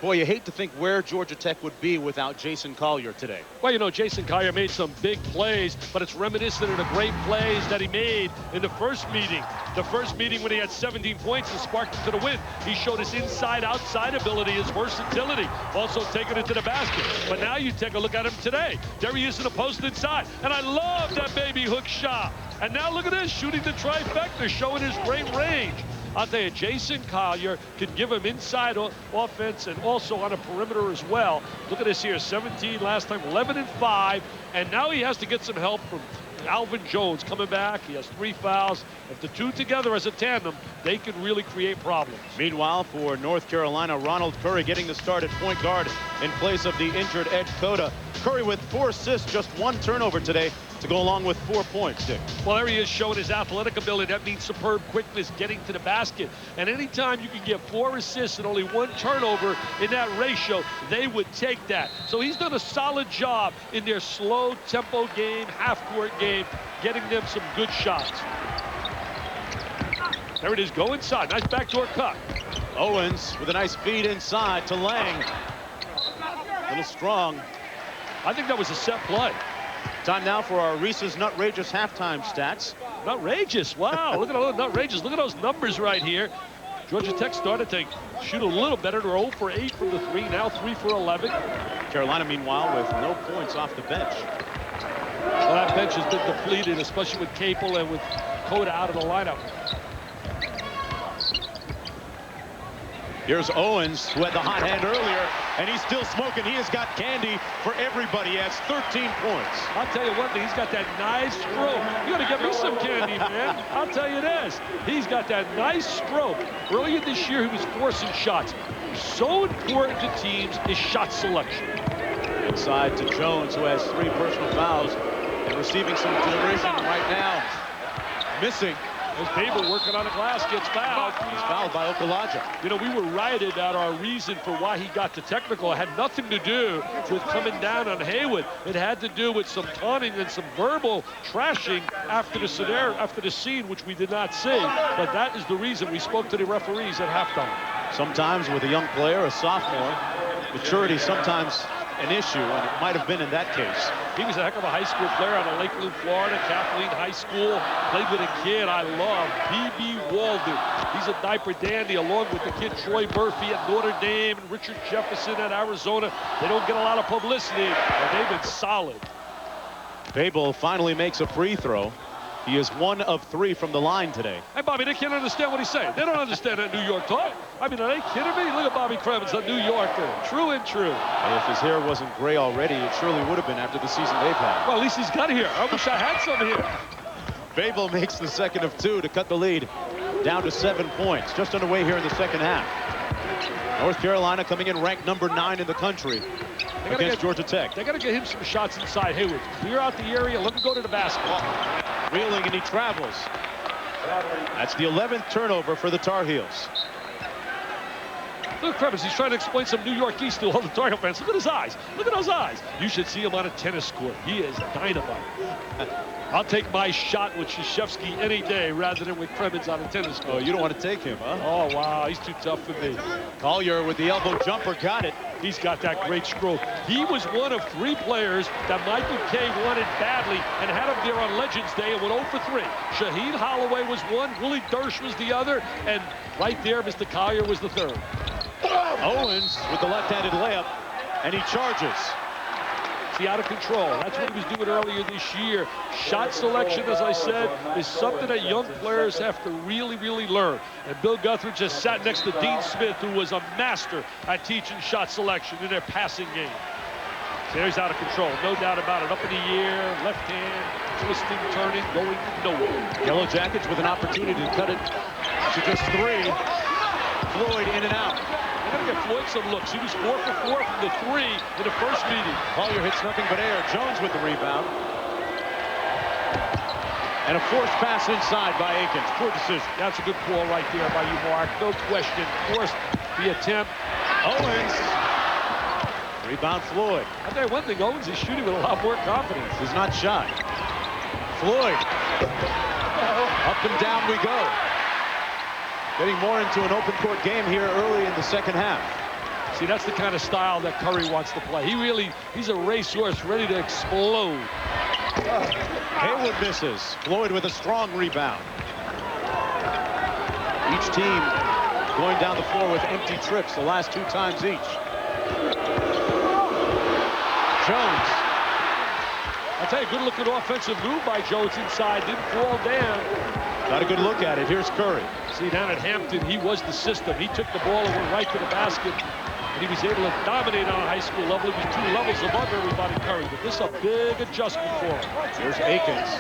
boy, you hate to think where Georgia Tech would be without Jason Collier today. Well, you know, Jason Collier made some big plays, but it's reminiscent of the great plays that he made in the first meeting. The first meeting when he had 17 points and sparked him to the win. He showed his inside-outside ability, his versatility, also taking it to the basket. But now you take a look at him today. There he is in the post inside, and I love that baby hook shot. And now look at this, shooting the trifecta, showing his great range. I'll tell you, Jason Collier can give him inside offense and also on a perimeter as well. Look at this here, 17 last time, 11 and 5, and now he has to get some help from Alvin Jones coming back. He has 3 fouls. If the two together as a tandem, they can really create problems. Meanwhile, for North Carolina, Ronald Curry getting the start at point guard in place of the injured Ed Cota. Curry with 4 assists, just 1 turnover today to go along with 4 points, Dick. Well, there he is showing his athletic ability. That means superb quickness, getting to the basket. And anytime you can get 4 assists and only 1 turnover in that ratio, they would take that. So he's done a solid job in their slow tempo game, half-court game, getting them some good shots. There it is, go inside. Nice backdoor cut. Owens with a nice feed inside to Lang. A little strong. I think that was a set play. Time now for our Reese's Nutrageous halftime stats. Nutrageous, wow. Look at those Nutrageous. Look at those numbers right here. Georgia Tech started to shoot a little better. They're 0 for 8 from the 3, now 3 for 11. Carolina, meanwhile, with no points off the bench. Well, that bench has been depleted, especially with Capel and with Cota out of the lineup. Here's Owens, who had the hot hand earlier, and he's still smoking. He has got candy for everybody. He has 13 points. I'll tell you one thing, he's got that nice stroke. You gotta get me some candy, man. I'll tell you this, he's got that nice stroke. Earlier this year, he was forcing shots. So important to teams is shot selection. Inside to Jones, who has 3 personal fouls and receiving some derision right now. Missing. As Babel working on the glass gets fouled. He's fouled by Okulaja. You know, we were right about our reason for why he got the technical. It had nothing to do with coming down on Haywood. It had to do with some taunting and some verbal trashing after the scene, which we did not see. But that is the reason we spoke to the referees at halftime. Sometimes with a young player, a sophomore, maturity sometimes an issue, and it might have been in that case. He was a heck of a high school player out of Lakeland, Florida, Kathleen High School. Played with a kid I love, B.B. Walden. He's a diaper dandy, along with the kid Troy Murphy at Notre Dame and Richard Jefferson at Arizona. They don't get a lot of publicity, but they've been solid. Babel finally makes a free throw. He is 1 of 3 from the line today. Hey, Bobby, they can't understand what he's saying. They don't understand that New York talk. I mean, are they kidding me? Look at Bobby Kremens, a New Yorker. True and true. Hey, if his hair wasn't gray already, it surely would have been after the season they've had. Well, at least he's got here. I wish I had some here. Babel makes the second of 2 to cut the lead down to 7 points. Just underway here in the second half. North Carolina coming in ranked number 9 in the country against Georgia Tech. They got to get him some shots inside Haywood. Clear out the area, let him go to the basket. Wheeling, and he travels. That's the 11th turnover for the Tar Heels. Look, Kris, he's trying to explain some New York East to all the Tar Heel fans. Look at his eyes. Look at those eyes. You should see him on a tennis court. He is dynamite. I'll take my shot with Krzyzewski any day rather than with Kremens on a tennis court. Oh, you don't want to take him, huh? Oh, wow. He's too tough for me. Collier with the elbow jumper, got it. He's got that great stroke. He was one of 3 players that Michael Kay wanted badly and had him there on Legends Day and went 0 for 3. Shaheen Holloway was one, Willie Dersh was the other, and right there, Mr. Collier was the 3rd. Owens with the left-handed layup, and he charges. See, out of control. That's what he was doing earlier this year. Shot selection, as I said, is something that young players have to really, really learn. And Bill Guthrie just sat next to Dean Smith, who was a master at teaching shot selection in their passing game. So he's out of control, no doubt about it. Up in the air, left hand, twisting, turning, going nowhere. Yellow Jackets with an opportunity to cut it to just 3. Floyd in and out. They're going to get Floyd some looks. He was 4 for 4 from the 3 in the first meeting. Collier hits nothing but air. Jones with the rebound. And a forced pass inside by Akins. Poor decision. That's a good call right there by you, Mark. No question. Forced the attempt. Owens. Rebound Floyd. I'll tell you one thing, Owens is shooting with a lot more confidence. He's not shy. Floyd. Up and down we go. Getting more into an open court game here early in the second half. See, that's the kind of style that Curry wants to play. He's a racehorse ready to explode. Haywood misses. Floyd with a strong rebound. Each team going down the floor with empty trips the last 2 times each. Jones. I'll tell you, good looking offensive move by Jones inside. Didn't fall down. Got a good look at it. Here's Curry. See, down at Hampton, he was the system. He took the ball and went right to the basket. And he was able to dominate on a high school level. He was 2 levels above everybody, Curry. But this is a big adjustment for him. Here's Akins.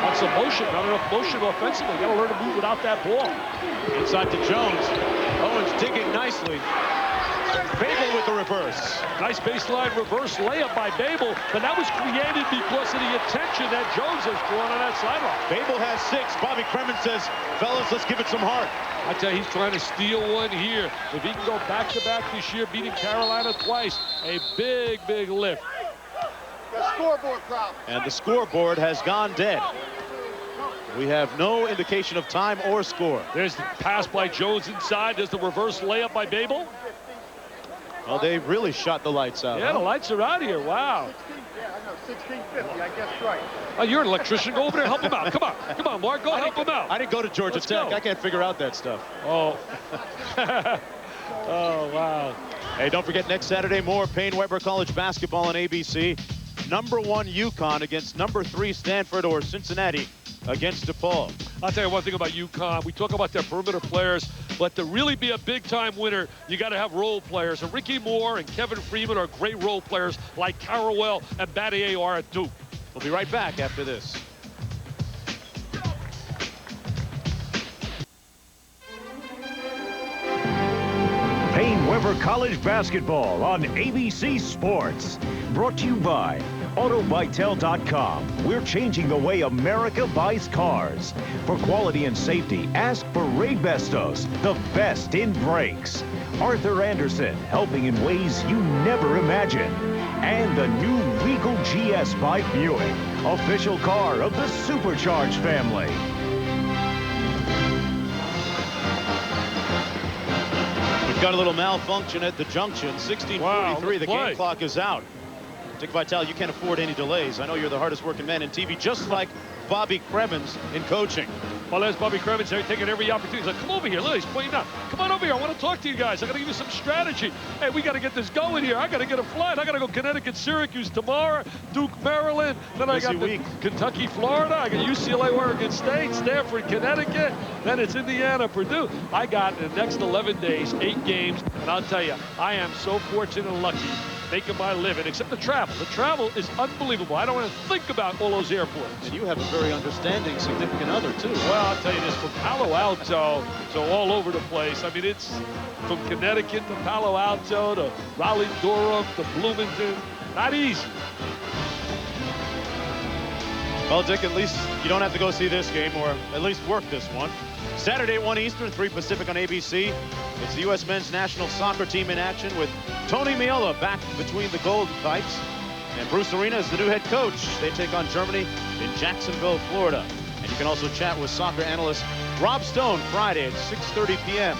That's some motion, not enough motion offensively. Got to learn to move without that ball. Inside to Jones. Owens digging nicely. Babel with the reverse. Nice baseline reverse layup by Babel, but that was created because of the attention that Jones has drawn on that sideline. Babel has 6. Bobby Kremens says, fellas, let's give it some heart. I tell you, he's trying to steal one here. If he can go back-to-back this year, beating Carolina twice, a big, big lift. Scoreboard problem. And the scoreboard has gone dead. We have no indication of time or score. There's the pass by Jones inside. There's the reverse layup by Babel. Well, they really shot the lights out. Yeah, the lights are out here. Wow. Yeah, I know, 1650, I guess right. Oh, you're an electrician. Go over there, help him out. Come on, come on, Mark, go help him out. I didn't go to Georgia Tech. I can't figure out that stuff. Oh. Oh, wow. Hey, don't forget next Saturday, more Payne Weber College basketball on ABC. #1 UConn against #3 Stanford or Cincinnati against DePaul. I'll tell you one thing about UConn. We talk about their perimeter players, but to really be a big-time winner, you got to have role players. And Ricky Moore and Kevin Freeman are great role players like Carrawell and Battier are at Duke. We'll be right back after this. Payne Weber College basketball on ABC Sports. Brought to you by AutoBytel.com. We're changing the way America buys cars. For quality and safety, ask for Ray Bestos, the best in brakes. Arthur Anderson, helping in ways you never imagined. And the new Regal GS by Buick, official car of the Supercharged family. We've got a little malfunction at the junction. 16:43, Wow, the game clock is out. Dick Vitale, you can't afford any delays. I know you're the hardest working man in TV, just like Bobby Kremens in coaching. Well, there's Bobby Kremens there taking every opportunity. He's like, come over here. Look, he's pointing out. Come on over here. I want to talk to you guys. I got to give you some strategy. Hey, we got to get this going here. I got to get a flight. I got to go Connecticut, Syracuse tomorrow, Duke, Maryland. Then I got the Kentucky, Florida. I got UCLA, Oregon State, Stanford, Connecticut. Then it's Indiana, Purdue. I got in the next 11 days, 8 games. And I'll tell you, I am so fortunate and lucky making my living, except the travel. The travel is unbelievable. I don't want to think about all those airports. And you have a very understanding significant other, too. Well, I'll tell you this, from Palo Alto to all over the place. I mean, it's from Connecticut to Palo Alto to Raleigh-Durham to Bloomington. Not easy. Well, Dick, at least you don't have to go see this game, or at least work this one. Saturday at 1 Eastern, 3 Pacific on ABC. It's the U.S. men's national soccer team in action with Tony Meola back between the gold pipes. And Bruce Arena is the new head coach. They take on Germany in Jacksonville, Florida. And you can also chat with soccer analyst Rob Stone Friday at 6:30 p.m.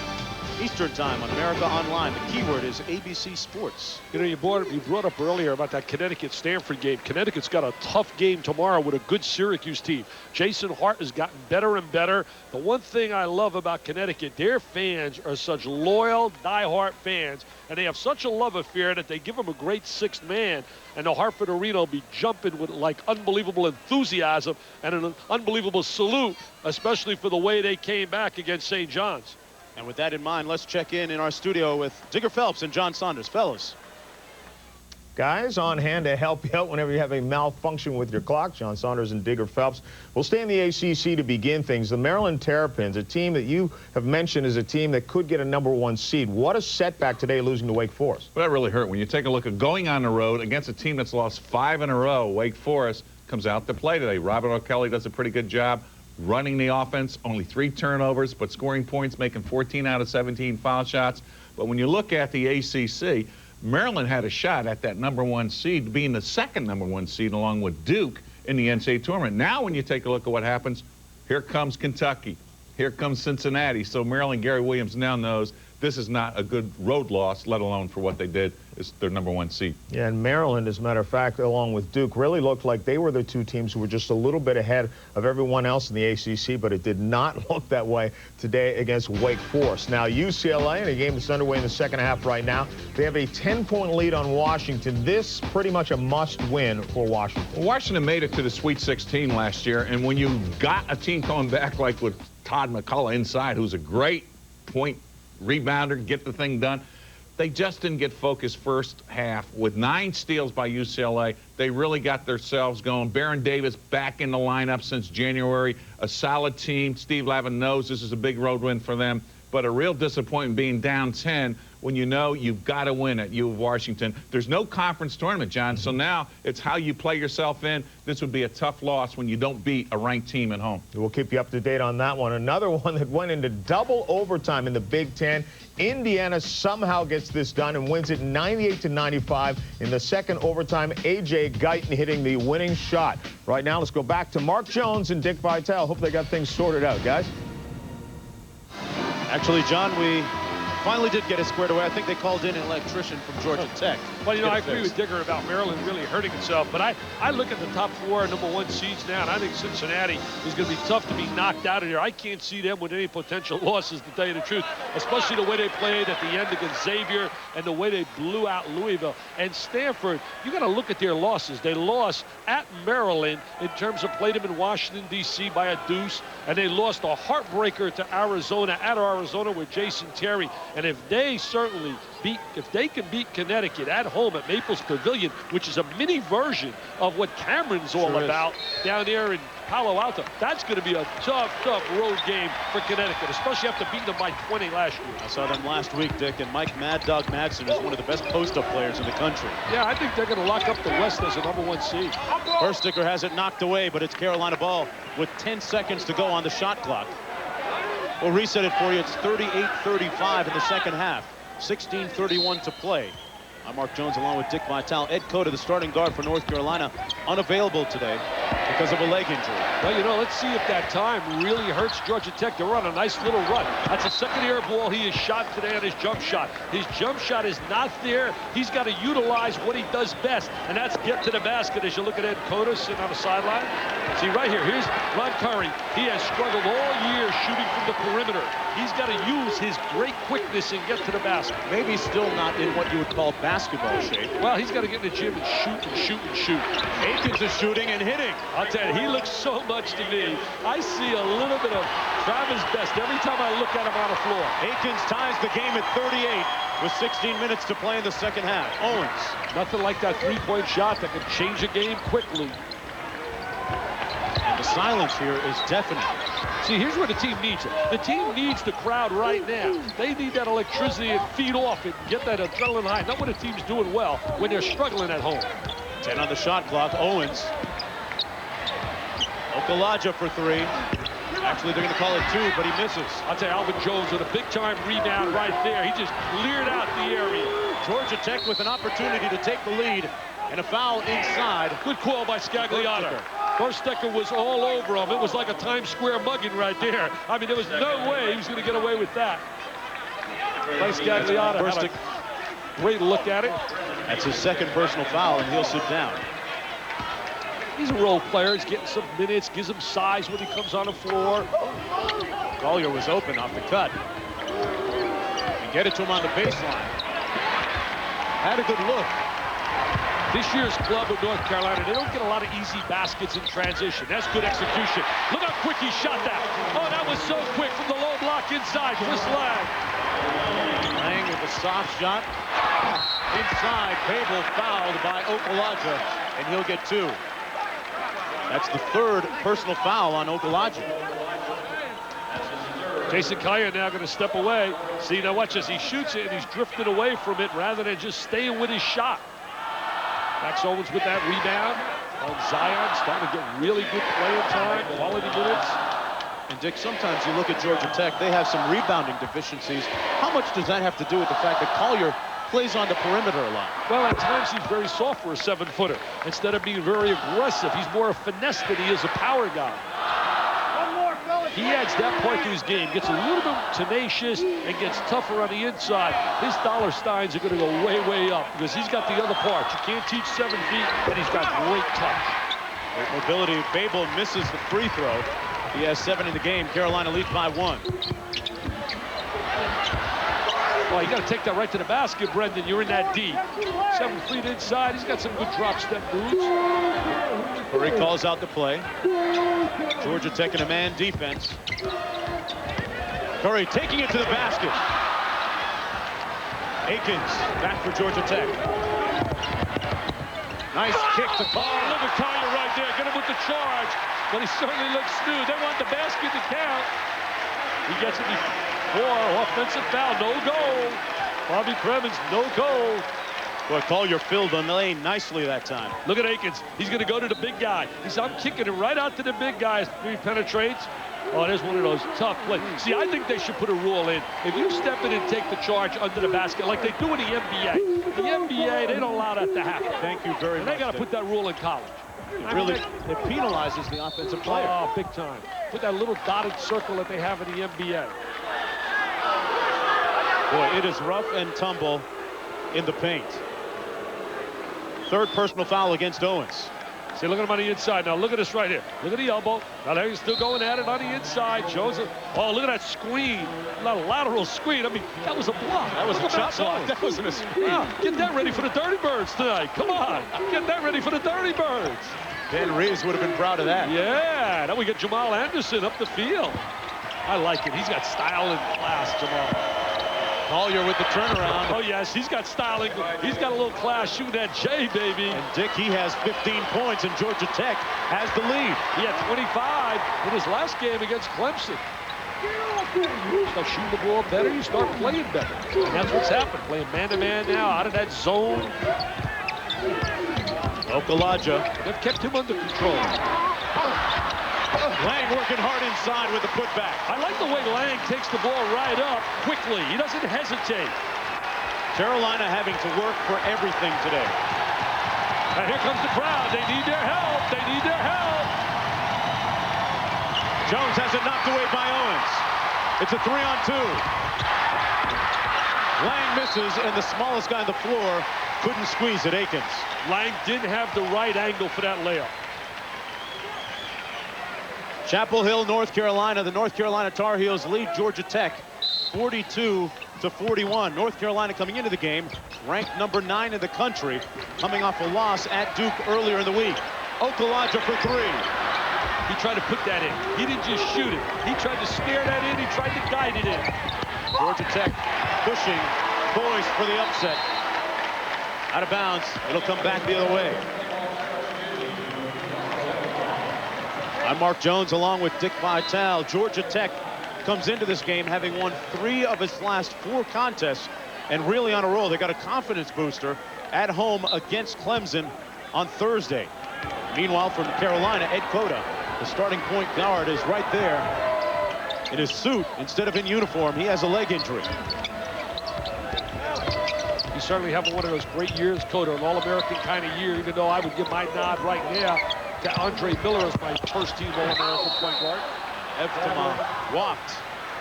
Eastern Time on America Online. The keyword is ABC Sports. You know, you brought up earlier about that Connecticut-Stanford game. Connecticut's got a tough game tomorrow with a good Syracuse team. Jason Hart has gotten better and better. The one thing I love about Connecticut, their fans are such loyal, die-hard fans, and they have such a love affair that they give them a great sixth man, and the Hartford Arena will be jumping with like unbelievable enthusiasm and an unbelievable salute, especially for the way they came back against St. John's. And with that in mind, let's check in our studio with Digger Phelps and John Saunders. Fellas. Guys on hand to help you out whenever you have a malfunction with your clock. John Saunders and Digger Phelps. We'll stay in the ACC to begin things. The Maryland Terrapins, a team that you have mentioned as a team that could get a #1 seed. What a setback today losing to Wake Forest. Well, that really hurt. When you take a look at going on the road against a team that's lost 5 in a row, Wake Forest comes out to play today. Robert O'Kelly does a pretty good job running the offense, only 3 turnovers, but scoring points, making 14 out of 17 foul shots. But when you look at the ACC, Maryland had a shot at that #1 seed, being the second #1 seed along with Duke in the NCAA tournament. Now when you take a look at what happens, here comes Kentucky, here comes Cincinnati. So Maryland, Gary Williams now knows this is not a good road loss, let alone for what they did. It's their #1 seed. Yeah, and Maryland, as a matter of fact, along with Duke, really looked like they were the 2 teams who were just a little bit ahead of everyone else in the ACC, but it did not look that way today against Wake Forest. Now, UCLA, in a game that's underway in the second half right now, they have a 10-point lead on Washington. This pretty much a must-win for Washington. Well, Washington made it to the Sweet 16 last year, and when you got a team coming back like with Todd McCullough inside, who's a great point rebounder, get the thing done, they just didn't get focused first half. With 9 steals by UCLA, they really got themselves going. Baron Davis back in the lineup since January. A solid team. Steve Lavin knows this is a big road win for them, but a real disappointment being down 10 when you know you've got to win at U of Washington. There's no conference tournament, John, so now it's how you play yourself in. This would be a tough loss when you don't beat a ranked team at home. We'll keep you up to date on that one. Another one that went into double overtime in the Big Ten. Indiana somehow gets this done and wins it 98-95 in the second overtime. A.J. Guyton hitting the winning shot. Right now, let's go back to Mark Jones and Dick Vitale. Hope they got things sorted out, guys. Actually, John, we finally did get it squared away. I think they called in an electrician from Georgia Tech. Well, you know, I agree with Digger about Maryland really hurting itself, but I look at the top 4 #1 seeds now, and I think Cincinnati is going to be tough to be knocked out of here. I can't see them with any potential losses, to tell you the truth, especially the way they played at the end against Xavier and the way they blew out Louisville. And Stanford, you got to look at their losses. They lost at Maryland in terms of played them in Washington, D.C. by a deuce, and they lost a heartbreaker to Arizona at Arizona with Jason Terry. And if they can beat Connecticut at home at Maples Pavilion, which is a mini version of what Cameron's all about down there in Palo Alto, that's going to be a tough road game for Connecticut, especially after beating them by 20 last year. I saw them last week, Dick, and Mike Mad Dog Madsen is one of the best post-up players in the country. Yeah, I think they're going to lock up the West as a #1 seed. First Sticker has it knocked away, but it's Carolina ball with 10 seconds to go on the shot clock. We'll reset it for you. It's 38-35 in the second half. 16:31 to play. I'm Mark Jones along with Dick Vitale. Ed Cota, the starting guard for North Carolina, unavailable today because of a leg injury. Well, you know, let's see if that time really hurts Georgia Tech. They're on a nice little run. That's a second air ball he has shot today on his jump shot. His jump shot is not there. He's got to utilize what he does best, and that's get to the basket. As you look at Ed Cota sitting on the sideline. See right here, here's Ron Curry. He has struggled all year shooting from the perimeter. He's got to use his great quickness and get to the basket. Maybe still not in what you would call basketball shape. Well, he's got to get in the gym and shoot and shoot and shoot. Akins is shooting and hitting. I'll tell you, he looks so much to me. I see a little bit of Travis Best every time I look at him on the floor. Akins ties the game at 38 with 16 minutes to play in the second half. Owens. Nothing like that three-point shot that can change a game quickly. And the silence here is deafening. See, here's where the team needs it. The team needs the crowd right now. They need that electricity and feed off it and get that adrenaline high. Not when a team's doing well, when they're struggling at home. 10 on the shot clock. Owens. Okulaja for three. Actually, they're going to call it two, but he misses. I'll tell you, Alvin Jones with a big-time rebound right there. He just cleared out the area. Georgia Tech with an opportunity to take the lead, and a foul inside. Good call by Scagliotta. Verstecker was all over him. It was like a Times Square mugging right there. I mean, there was no way he was going to get away with that. By Scagliotta had a great look at it. That's his second personal foul, and he'll sit down. He's a role player. He's getting some minutes, gives him size when he comes on the floor. Collier was open off the cut. And get it to him on the baseline. Had a good look. This year's club of North Carolina, they don't get a lot of easy baskets in transition. That's good execution. Look how quick he shot that. Oh, that was so quick from the low block inside. Chris Lang. Lang with a soft shot. Inside, Babel fouled by Okulaja, and he'll get two. That's the third personal foul on Okulaja. Jason Collier now going to step away. See, now watch as he shoots it, and he's drifted away from it rather than just staying with his shot. Max Owens with that rebound. Zion starting to get really good playing time, quality minutes. And Dick, sometimes you look at Georgia Tech, they have some rebounding deficiencies. How much does that have to do with the fact that Collier plays on the perimeter a lot? Well, at times he's very soft for a 7-footer. Instead of being very aggressive, he's more a finesse than he is a power guy. He adds that part to his game, gets a little bit tenacious and gets tougher on the inside. His dollar steins are going to go way, way up because he's got the other part. You can't teach 7 feet, and he's got great touch. Great mobility. Babel misses the free throw. He has 7 in the game. Carolina leads by 1. Oh, you got to take that right to the basket, Brendan. You're in that D. 7 feet inside. He's got some good drop step moves. Curry calls out the play. Georgia Tech in a man defense. Curry taking it to the basket. Akins back for Georgia Tech. Nice kick to Collier. Oh, look at Collier right there. Get him with the charge. But he certainly looks smooth. They want the basket to count. He gets it before. Offensive foul. No goal. Bobby Cremins, no goal. Boy, Collier filled the lane nicely that time. Look at Akins. He's going to go to the big guy. He said, I'm kicking it right out to the big guy. He penetrates. Oh, there's one of those tough plays. See, I think they should put a rule in. If you step in and take the charge under the basket, like they do in the NBA, the NBA, they don't allow that to happen. Thank you very much. They got to put that rule in college. It penalizes the offensive player. Oh, big time. Put that little dotted circle that they have in the NBA. Boy, it is rough and tumble in the paint. Third personal foul against Owens. See, look at him on the inside. Now, look at this right here. Look at the elbow. Now, there he's still going at it on the inside. Shows it. Oh, look at that screen. Not a lateral screen. I mean, that was a block. That was a shot block. That wasn't a screen. Yeah, get that ready for the Dirty Birds tonight. Come on. Get that ready for the Dirty Birds. Ben Reeves would have been proud of that. Yeah. Now we get Jamal Anderson up the field. I like it. He's got style and class, Jamal. Collier with the turnaround. Oh, yes, he's got styling. He's got a little class shooting that J, baby. And Dick, he has 15 points, and Georgia Tech has the lead. He had 25 in his last game against Clemson. You start shooting the ball better, you start playing better. And that's what's happened. Playing man-to-man now, out of that zone. Okulaja. They've kept him under control. Lang working hard inside with the putback. I like the way Lang takes the ball right up quickly. He doesn't hesitate. Carolina having to work for everything today. And here comes the crowd. They need their help. They need their help. Jones has it knocked away by Owens. It's a 3-on-2. Lang misses, and the smallest guy on the floor couldn't squeeze it, Akins. Lang didn't have the right angle for that layup. Chapel Hill, North Carolina. The North Carolina Tar Heels lead Georgia Tech 42-41. North Carolina coming into the game ranked number 9 in the country, coming off a loss at Duke earlier in the week. Okulaja for 3. He tried to put that in. He didn't just shoot it. He tried to snare that in. He tried to guide it in. Georgia Tech pushing Boyce for the upset. Out of bounds. It'll come back the other way. I'm Mark Jones along with Dick Vitale. Georgia Tech comes into this game having won 3 of its last 4 contests and really on a roll. They got a confidence booster at home against Clemson on Thursday. Meanwhile, from Carolina, Ed Cota The starting point guard is right there in his suit instead of in uniform. He has a leg injury. He's certainly having one of those great years, Cota, an All-American kind of year, even though I would give my nod right now to Andre Miller as my first-team All-American point guard. Evtema walked.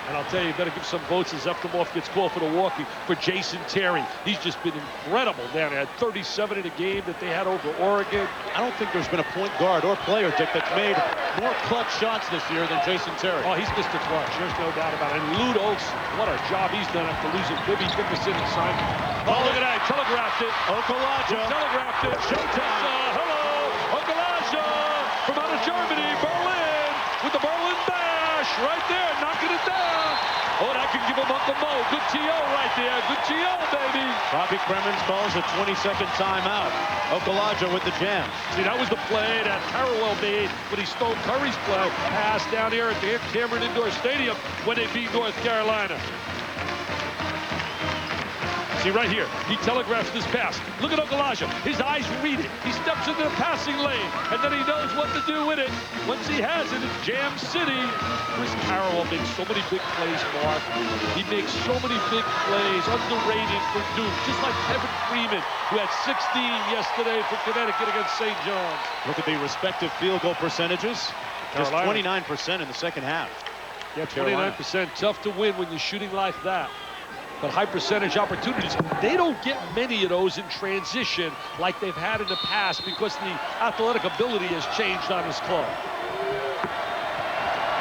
And I'll tell you, you better give some votes as Evtema gets called for the walking for Jason Terry. He's just been incredible down there. Had 37 in a game that they had over Oregon. I don't think there's been a point guard or player, Dick, that's made more clutch shots this year than Jason Terry. Oh, he's Mr. Clutch. There's no doubt about it. And Lute Olson, what a job he's done after losing Bibby Dickerson and Simon. Oh, look at that. He telegraphed it. Okulaja. Telegraphed it. Showtime. Hello, Okulaja from out of Germany, Berlin, with the Berlin bash right there, knocking it down. Oh, that can give him Uncle Mo. Good TO right there. Good TO, baby. Bobby Cremins calls a 20-second timeout. Okulaja with the jam. See, that was the play that Harrell made when he stole Curry's play pass down here at the Cameron Indoor Stadium when they beat North Carolina. See, right here, he telegraphs this pass. Look at Okulaja. His eyes read it. He steps into the passing lane, and then he knows what to do with it. Once he has it, it's Jam City. Chris Harrell makes so many big plays, Mark. He makes so many big plays, underrated for Duke, just like Kevin Freeman, who had 16 yesterday for Connecticut against St. John's. Look at the respective field goal percentages. Just Carolina. 29% in the second half. Yeah, 29%. Tough to win when you're shooting like that. But high percentage opportunities, they don't get many of those in transition like they've had in the past because the athletic ability has changed on this club.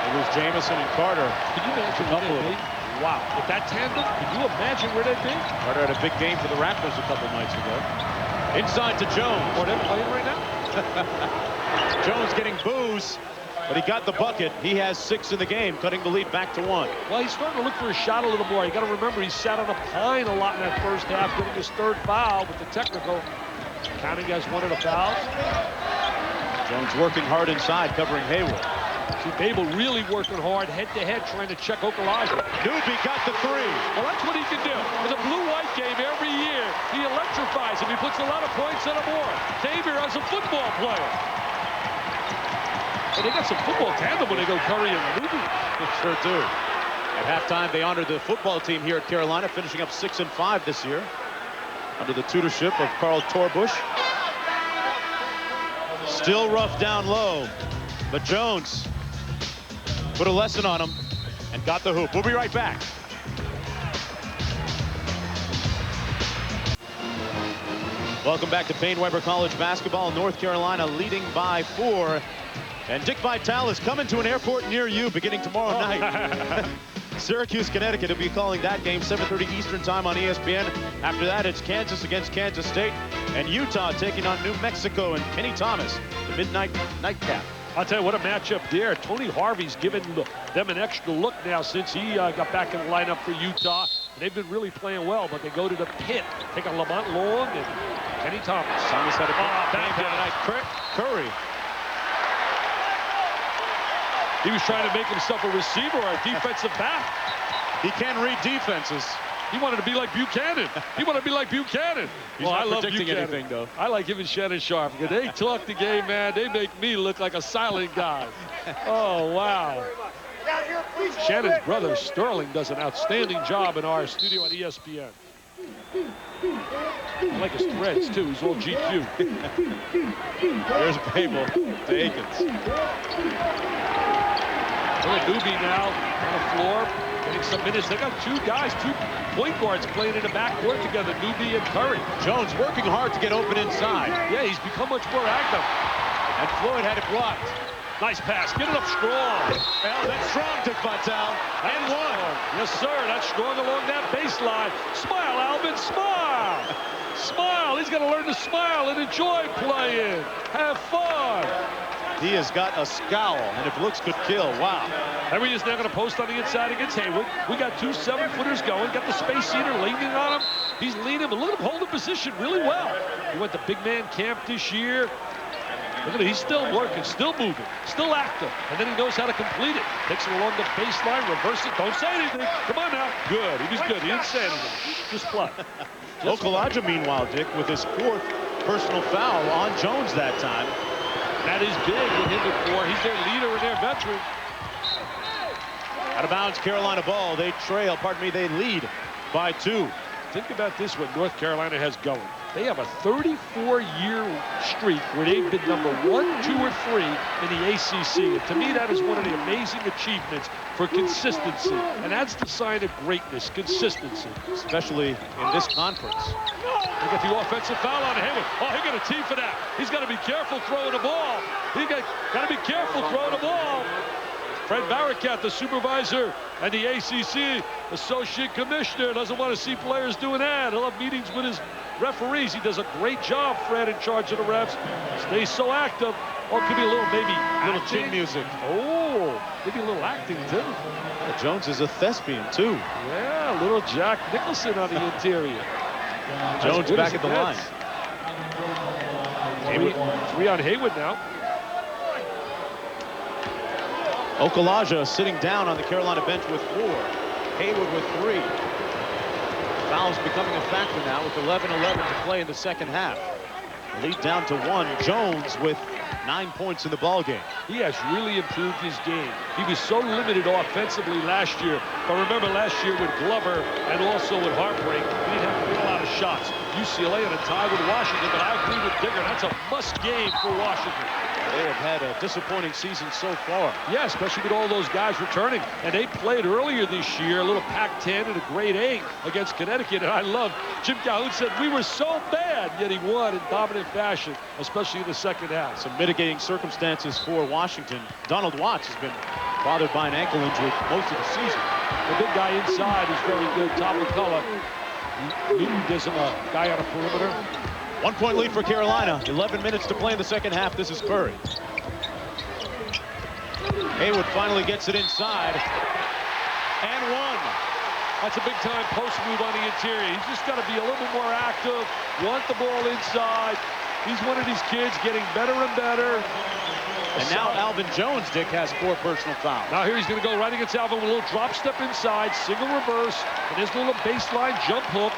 It was Jamison and Carter. Can you imagine where they'd be? Wow. With that tandem, can you imagine where they'd be? Carter had a big game for the Raptors a couple nights ago. Inside to Jones. Or they're playing right now? Jones getting boos, but he got the bucket. He has 6 in the game, cutting the lead back to 1. Well, he's starting to look for a shot a little more. You got to remember he sat on a pine a lot in that first half, getting his 3rd foul with the technical. Counting as one of the fouls. Jones working hard inside, covering Hayward. See, Babel really working hard, head-to-head, trying to check Okulaja. Newby got the 3. Well, that's what he can do. In a blue-white game every year, he electrifies him. He puts a lot of points on the board. Came here as a football player. Well, they got some football tandem when they go Curry and Newby. They sure do. At halftime, they honored the football team here at Carolina, finishing up 6-5 this year under the tutorship of Carl Torbush. Still rough down low, but Jones put a lesson on him and got the hoop. We'll be right back. Welcome back to Payne Weber College basketball. North Carolina leading by 4. And Dick Vitale is coming to an airport near you beginning tomorrow night. Syracuse, Connecticut. He'll be calling that game 7:30 Eastern time on ESPN. After that, it's Kansas against Kansas State and Utah taking on New Mexico and Kenny Thomas, the midnight nightcap. I'll tell you what a matchup there. Tony Harvey's given them an extra look now since he got back in the lineup for Utah. And they've been really playing well, but they go to the pit. Take a Lamont Long and Kenny Thomas. Thomas had a good back game tonight. Curry. He was trying to make himself a receiver or a defensive back. He can read defenses. He wanted to be like Buchanan. He wanted to be like Buchanan. He's not predicting anything, though. I like him and Shannon Sharp. They talk the game, man. They make me look like a silent guy. Oh, wow. Shannon's brother, Sterling, does an outstanding job in our studio at ESPN. I like his threads, too. He's all GQ. There's Babel to Akins. Look at Newby now on the floor, getting some minutes. They got 2 guys, 2 point guards playing in the backcourt together, Newby and Curry. Jones working hard to get open inside. Yeah, he's become much more active. And Floyd had it blocked. Nice pass. Get it up strong. Well, that's strong, Dick Vitale. And 1. Yes, sir. That's strong along that baseline. Smile, Alvin. Smile. Smile. He's got to learn to smile and enjoy playing. Have fun. He has got a scowl, and if looks could kill. Wow. Henry is now going to post on the inside against Hayward. We got 2 7-footers going. Got the space heater leaning on him. He's leaning, but look at him holding position really well. He went to big man camp this year. Look at it. He's still working, still moving, still active. And then he knows how to complete it. Takes it along the baseline, reverse it. Don't say anything. Come on now. Good. He was good. He didn't say anything. Just play. Okulaja, meanwhile, Dick, with his 4th personal foul on Jones that time. That is big with him at 4. He's their leader and their veteran. Out of bounds, Carolina ball. They trail, they lead by 2. Think about this, what North Carolina has going. They have a 34-year streak where they've been number 1, 2, or 3 in the ACC. And to me, that is one of the amazing achievements for consistency. And that's the sign of greatness, consistency. Especially in this conference. Look at the offensive foul on Hayward. Oh, he got a tee for that. He's got to be careful throwing the ball. He got to be careful throwing the ball. Fred Barakat, the supervisor and the ACC associate commissioner, doesn't want to see players doing that. He'll have meetings with his referees. He does a great job, Fred, in charge of the refs. Stays so active. Or it could be a little, maybe, little chin music. Oh, maybe a little acting, too. Jones is a thespian, too. Yeah, a little Jack Nicholson on the interior. Jones back at the line. 3 on Hayward now. Okulaja sitting down on the Carolina bench with 4. Hayward with 3. Fouls becoming a factor now with 11-11 to play in the second half. Lead down to 1. Jones with 9 points in the ball game. He has really improved his game. He was so limited offensively last year. But remember last year with Glover and also with Heartbreak, he didn't have to get a lot of shots. UCLA in a tie with Washington, but I agree with Digger. That's a must game for Washington. They have had a disappointing season so far. Yeah, especially with all those guys returning. And they played earlier this year, a little Pac-10 and a grade 8 against Connecticut. And I love, Jim Calhoun said, we were so bad, yet he won in dominant fashion, especially in the second half. Some mitigating circumstances for Washington. Donald Watts has been bothered by an ankle injury most of the season. The big guy inside is very good. Top of color. Newton gives him a guy on a perimeter. 1 point lead for Carolina. 11 minutes to play in the second half. This is Curry. Hayward finally gets it inside. And 1. That's a big-time post move on the interior. He's just got to be a little bit more active, want the ball inside. He's one of these kids getting better and better. And now Alvin Jones, Dick, has 4 personal fouls. Now here he's going to go right against Alvin with a little drop step inside, single reverse, and his little baseline jump hook.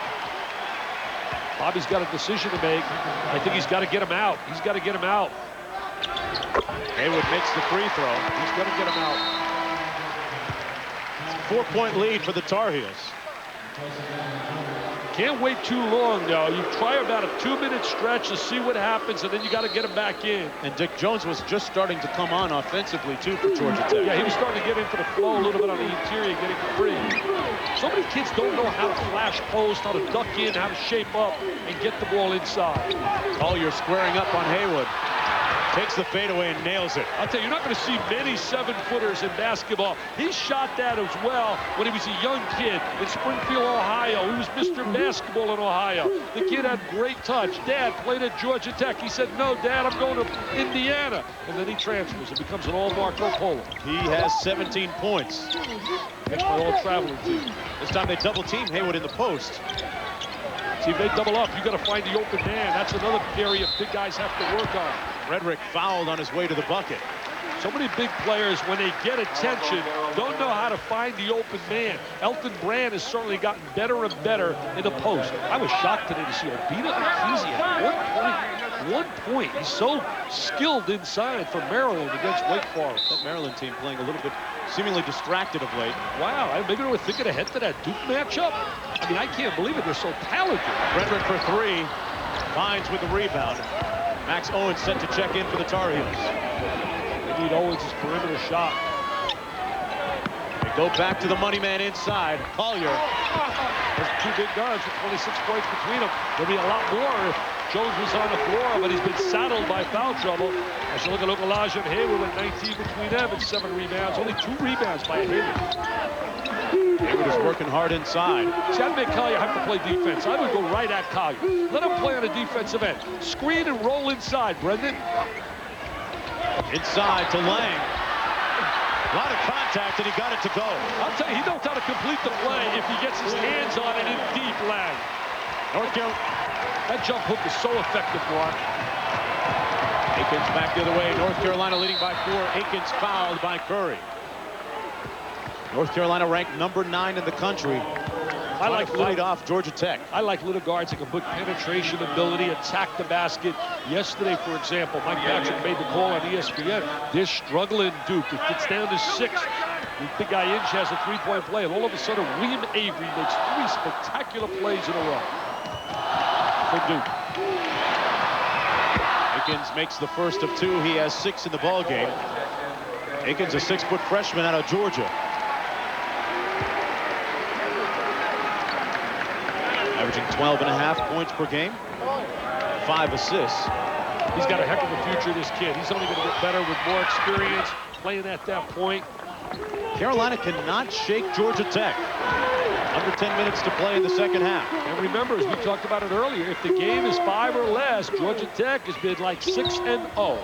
Bobby's got a decision to make. I think he's got to get him out. He's got to get him out. Hayward makes the free throw. He's got to get him out. 4-point lead for the Tar Heels. Can't wait too long, though. You try about a 2-minute stretch to see what happens, and then you got to get him back in. And Dick Jones was just starting to come on offensively, too, for Georgia Tech. Yeah, he was starting to get into the flow a little bit on the interior, getting free. So many kids don't know how to flash post, how to duck in, how to shape up, and get the ball inside. Collier squaring up on Hayward. Takes the fadeaway and nails it. I'll tell you, you're not going to see many 7-footers in basketball. He shot that as well when he was a young kid in Springfield, Ohio. He was Mr. Basketball in Ohio. The kid had great touch. Dad played at Georgia Tech. He said, no, Dad, I'm going to Indiana. And then he transfers and becomes an all-Marco Polo. He has 17 points. Makes my all-traveling team. This time they double-team Hayward in the post. See, if they double up, you got to find the open man. That's another area big guys have to work on. Frederick fouled on his way to the bucket. So many big players, when they get attention, don't know how to find the open man. Elton Brand has certainly gotten better and better in the post. I was shocked today to see Obina Ekezie at 1 point. He's so skilled inside for Maryland against Wake Forest. That Maryland team playing a little bit seemingly distracted of late. Wow, maybe they were thinking ahead to that Duke matchup. I mean, I can't believe it. They're so talented. Frederick for 3. Vines with the rebound. Max Owens set to check in for the Tar Heels. They need Owens' perimeter shot. They go back to the money man inside. Collier. There's 2 big guards with 26 points between them. There'll be a lot more if Jones was on the floor, but he's been saddled by foul trouble. As you look at Okulaja and Hayward with 19 between them and 7 rebounds. Only 2 rebounds by Hayward. Hayward is working hard inside. See, I'd make Collier have to play defense. I would go right at Collier. Let him play on a defensive end. Screen and roll inside, Brendan. Inside to Lang. A lot of contact, and he got it to go. I'll tell you, he knows how to complete the play if he gets his hands on it in deep, Lang. North Carolina. That jump hook is so effective for him. Akins back the other way. North Carolina leading by 4. Akins fouled by Curry. North Carolina ranked number 9 in the country. I like fight off Georgia Tech. I like little guards that can put penetration ability, attack the basket, Yesterday, for example, Mike Patrick made the call on ESPN. They're struggling, Duke. It gets down to 6. The big guy Inch has a 3-point play, and all of a sudden, William Avery makes 3 spectacular plays in a row for Duke. Akins makes the first of 2. He has 6 in the ball game. Akins, a 6-foot freshman out of Georgia. Averaging 12.5 points per game, 5 assists. He's got a heck of a future, this kid. He's only going to get better with more experience playing at that point. Carolina cannot shake Georgia Tech. Under 10 minutes to play in the second half. And remember, as we talked about it earlier, if the game is 5 or less, Georgia Tech has been like 6-0.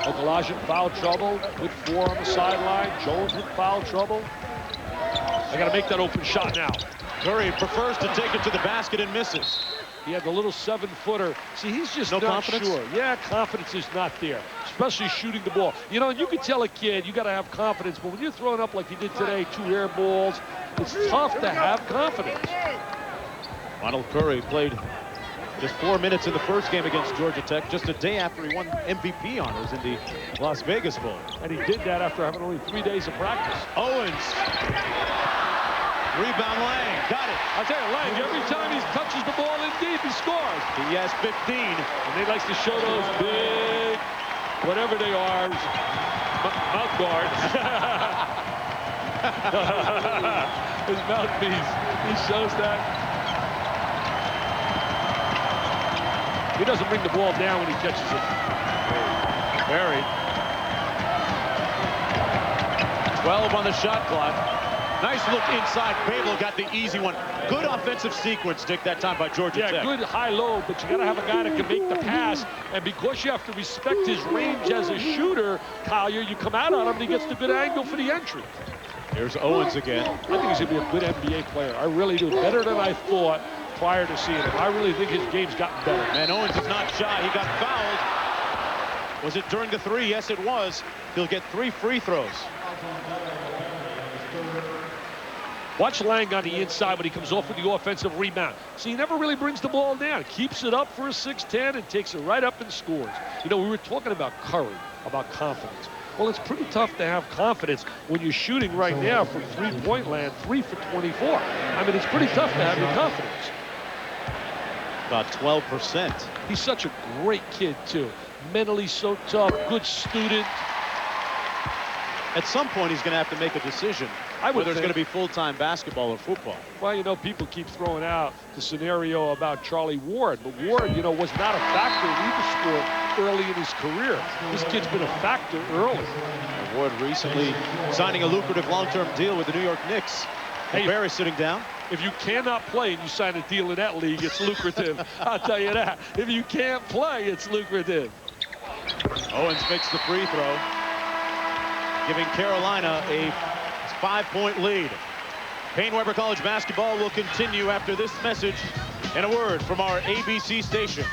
Okulaja in foul trouble with 4 on the sideline. Jones with foul trouble. I got to make that open shot now. Curry prefers to take it to the basket and misses. He had the little 7-footer. See, he's just no not confidence? sure. Yeah, confidence is not there, especially shooting the ball. You know, you can tell a kid you got to have confidence, but when you're throwing up like you did today, 2 air balls, it's tough to have confidence. Ronald Curry played just 4 minutes in the first game against Georgia Tech, just a day after he won MVP honors in the Las Vegas Bowl. And he did that after having only 3 days of practice. Owens. Rebound, Lang. Got it. I'll tell you, Lang, every time he touches the ball in deep, he scores. He has 15. And they like to show those big, whatever they are, mouth guards. His mouthpiece. He shows that. He doesn't bring the ball down when he catches it. Buried. 12 on the shot clock. Nice look inside. Babel got the easy one. Good offensive sequence, Dick, that time by Georgia Tech. Yeah, good high-low, but you got to have a guy that can make the pass. And because you have to respect his range as a shooter, Collier, you come out on him and he gets the good angle for the entry. Here's Owens again. I think he's going to be a good NBA player. I really do. Better than I thought prior to seeing him. I really think his game's gotten better. And Owens is not shy. He got fouled. Was it during the 3? Yes, it was. He'll get 3 free throws. Watch Lang on the inside when he comes off with the offensive rebound. See, he never really brings the ball down. Keeps it up for a 6-10 and takes it right up and scores. You know, we were talking about Curry, about confidence. Well, it's pretty tough to have confidence when you're shooting right now from 3-point land, 3 for 24. I mean, it's pretty tough to have your confidence. About 12%. He's such a great kid, too. Mentally so tough, good student. At some point, he's going to have to make a decision whether it's going to be full-time basketball or football. Well, you know, people keep throwing out the scenario about Charlie Ward, but Ward, you know, was not a factor in either sport early in his career. This kid's been a factor early. Ward recently signing a lucrative long-term deal with the New York Knicks. Hey, Barry's sitting down. If you cannot play and you sign a deal in that league, it's lucrative. I'll tell you that. If you can't play, it's lucrative. Owens makes the free throw, giving Carolina a 5-point lead. Payne-Weber College basketball will continue after this message and a word from our ABC stations.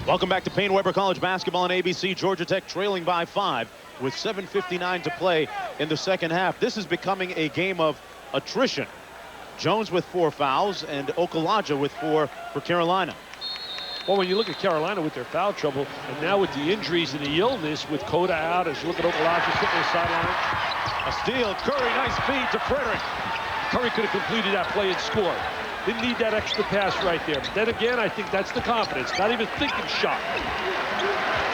Welcome back to Payne-Weber College basketball on ABC. Georgia Tech trailing by 5 with 7:59 to play in the second half. This is becoming a game of attrition. Jones with 4 fouls and Okulaja with 4 for Carolina. Well, when you look at Carolina with their foul trouble, and now with the injuries and the illness with Cota out, as you look at Okulaja sitting on the sideline. A steal, Curry, nice feed to Frederick. Curry could have completed that play and scored. Didn't need that extra pass right there. But then again, I think that's the confidence. Not even thinking shot.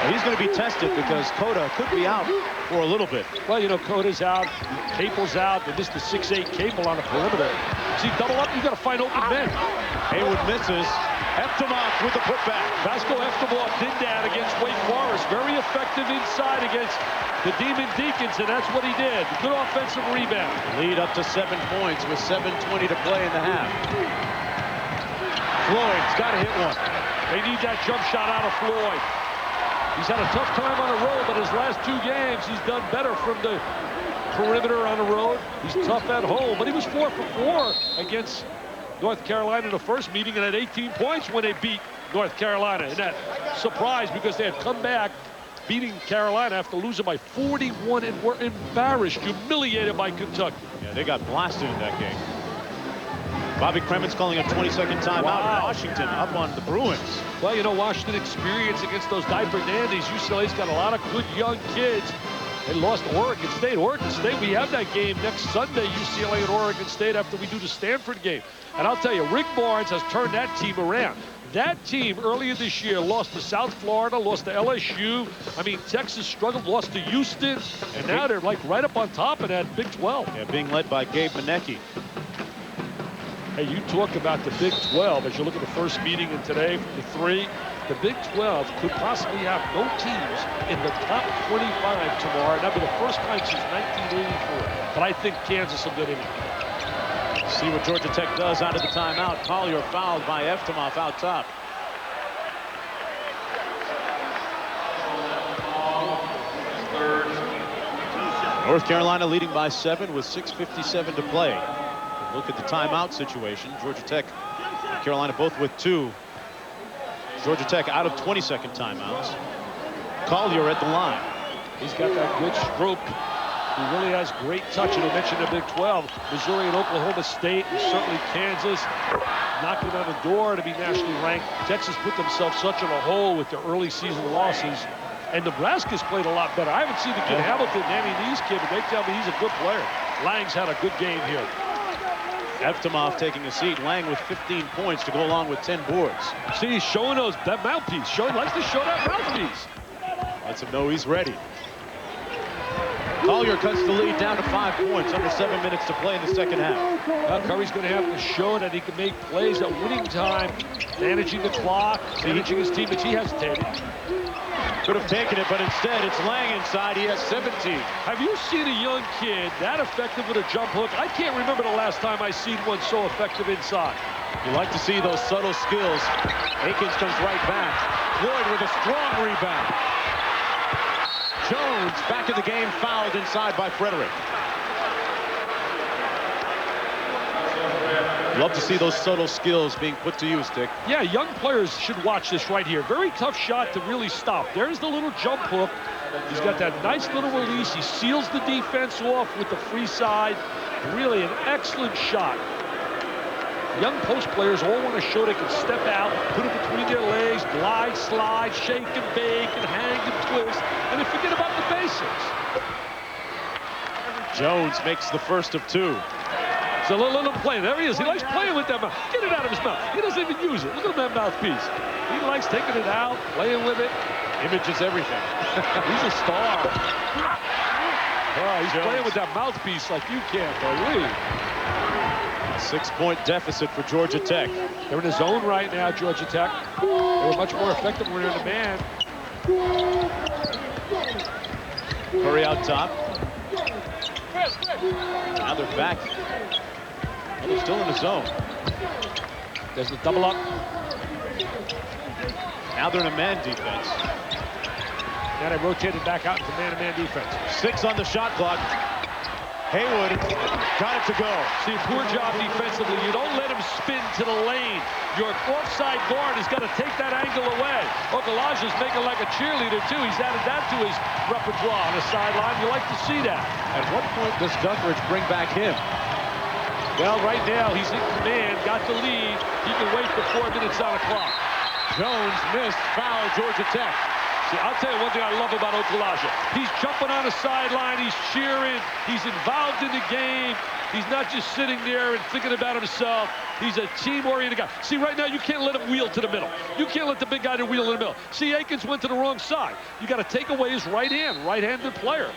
Well, he's going to be tested because Cota could be out for a little bit. Well, you know, Cota's out, Capel's out. They missed the 6'8" Capel on the perimeter. See, double up, you got to find open men. Haywood misses. Eftimov with the putback. Vasco Eftimov did that against Wake Forest. Very effective inside against the Demon Deacons, and that's what he did. Good offensive rebound. Lead up to 7 points with 7:20 to play in the half. Floyd's got to hit one. They need that jump shot out of Floyd. He's had a tough time on the road, but his last 2 games, he's done better from the perimeter on the road. He's tough at home, but he was 4 for 4 against North Carolina in the first meeting and had 18 points when they beat North Carolina. And that surprised because they had come back beating Carolina after losing by 41 and were embarrassed, humiliated by Kentucky. Yeah, they got blasted in that game. Bobby Krementz calling a 20-second timeout. Wow. Washington up on the Bruins. Well, you know, Washington experience against those diaper nannies. UCLA's got a lot of good young kids. They lost to Oregon State. Oregon State, we have that game next Sunday, UCLA and Oregon State, after we do the Stanford game. And I'll tell you, Rick Barnes has turned that team around. That team earlier this year lost to South Florida, lost to LSU. I mean, Texas struggled, lost to Houston, and now they're like right up on top of that Big 12. Yeah, being led by Gabe Manecki. Hey, you talk about the Big 12 as you look at the first meeting in today from the 3. The Big 12 could possibly have no teams in the top 25 tomorrow. That'll be the first time since 1984. But I think Kansas will get in. See what Georgia Tech does out of the timeout. Collier fouled by Eftimov out top. North Carolina leading by 7 with 6:57 to play. Look at the timeout situation. Georgia Tech and Carolina both with 2. Georgia Tech out of 20-second timeouts. Collier at the line. He's got that good stroke. He really has great touch. And I mentioned the Big 12. Missouri and Oklahoma State, and certainly Kansas, knocking on the door to be nationally ranked. Texas put themselves such in a hole with their early season losses. And Nebraska's played a lot better. I haven't seen the kid Hamilton, Danny Nee's kid, but they tell me he's a good player. Lang's had a good game here. Eftimov taking a seat. Lang with 15 points to go along with 10 boards. See, he's showing that mouthpiece. Likes to show that mouthpiece. Lets him know he's ready. Collier cuts the lead down to 5 points. Under 7 minutes to play in the second half. Well, Curry's going to have to show that he can make plays at winning time, managing the clock, managing his teammates. He hesitated. Could have taken it, but instead it's Lang inside. He has 17. Have you seen a young kid that effective with a jump hook? I can't remember the last time I seen one so effective inside. You like to see those subtle skills. Akins comes right back. Floyd with a strong rebound. Jones back in the game, fouled inside by Frederick. Love to see those subtle skills being put to use, Dick. Yeah, young players should watch this right here. Very tough shot to really stop. There's the little jump hook. He's got that nice little release. He seals the defense off with the free side. Really an excellent shot. Young post players all want to show they can step out, put it between their legs, glide, slide, shake and bake, and hang and twist, and they forget about the basics. Jones makes the first of 2. So little play. There he is. He likes playing with that mouth. Get it out of his mouth. He doesn't even use it. Look at that mouthpiece. He likes taking it out, playing with it. Image is everything. He's a star. Oh, he's playing with that mouthpiece like you can't believe. 6-point deficit for Georgia Tech. They're in the zone right now, Georgia Tech. They were much more effective when they're in the man. Curry out top. Now they're back. Well, they're still in the zone. There's the double up. Now they're in a man defense. Now they rotated back out into man-to-man defense. 6 on the shot clock. Haywood got it to go. See, poor job defensively. You don't let him spin to the lane. Your offside guard has got to take that angle away. Okulaja's making like a cheerleader, too. He's added that to his repertoire on the sideline. You like to see that. At what point does Dunbridge bring back him? Well, right now, he's in command, got the lead. He can wait for 4 minutes on the clock. Jones missed, foul, Georgia Tech. See, I'll tell you one thing I love about Okulaja. He's jumping on the sideline. He's cheering. He's involved in the game. He's not just sitting there and thinking about himself. He's a team-oriented guy. See, right now, you can't let him wheel to the middle. You can't let the big guy wheel in the middle. See, Akins went to the wrong side. You got to take away his right hand, right-handed player.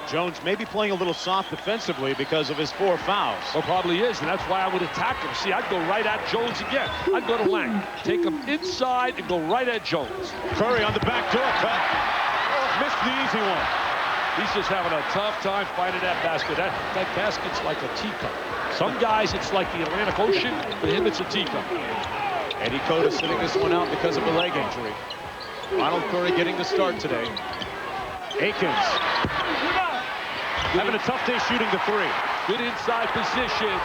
Jones may be playing a little soft defensively because of his 4 fouls. Well, probably is, and that's why I would attack him. See, I'd go right at Jones again. I'd go to Lang, take him inside, and go right at Jones. Curry on the back door cut. Missed the easy one. He's just having a tough time finding that basket. That basket's like a teacup. Some guys, it's like the Atlantic Ocean. For him, it's a teacup. Ed Cota sitting this one out because of a leg injury. Ronald Curry getting the start today. Akins having a tough day shooting the 3. Good inside position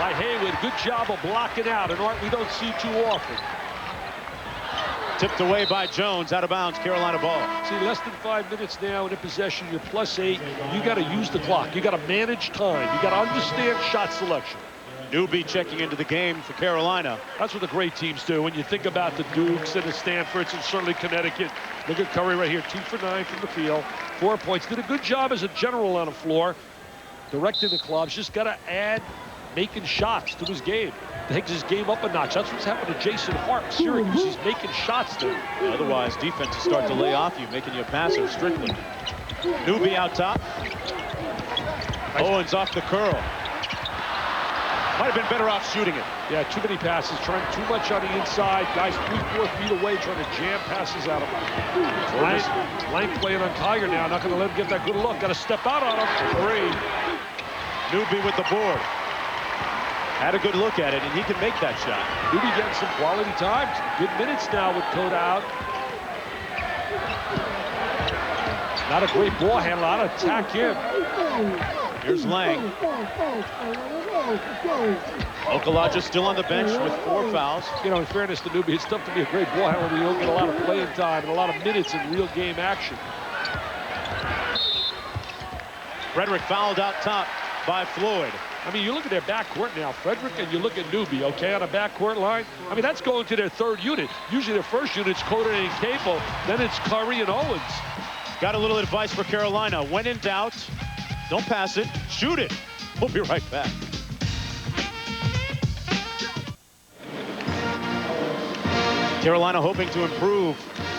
by Haywood. Good job of blocking out, an art we don't see too often. Tipped away by Jones, out of bounds, Carolina ball. See, less than 5 minutes now in a possession. You're +8. You got to use the clock. You got to manage time. You got to understand shot selection. Newby checking into the game for Carolina. That's what the great teams do. When you think about the Dukes and the Stanfords and certainly Connecticut. Look at Curry right here, 2 for 9 from the field, 4 points. Did a good job as a general on the floor, directing the clubs. Just got to add making shots to his game. Takes his game up a notch. That's what's happened to Jason Hart. Syracuse, he's making shots there. Otherwise, defenses start to lay off you, making you a passer strictly. Newby out top. Owens off the curl. Might have been better off shooting it. Yeah, too many passes, trying too much on the inside. Guys 3-4 feet away, trying to jam passes out of him. Lang playing on Collier now. Not going to let him get that good look. Got to step out on him for 3. Newby with the board. Had a good look at it, and he can make that shot. Newby getting some quality time. Some good minutes now with Cota out. Not a great ball handler. I'd attack him. Here's Lang. Okulaja still on the bench with 4 fouls. You know, in fairness to Newby, it's tough to be a great ball handler when you don't get a lot of playing time and a lot of minutes in real game action. Frederick fouled out top by Floyd. I mean, you look at their backcourt now, Frederick, and you look at Newby, okay, on a backcourt line. I mean, that's going to their 3rd unit. Usually their 1st unit's Cota and Capel. Then it's Curry and Owens. Got a little advice for Carolina. When in doubt, don't pass it, shoot it. We'll be right back. Carolina hoping to improve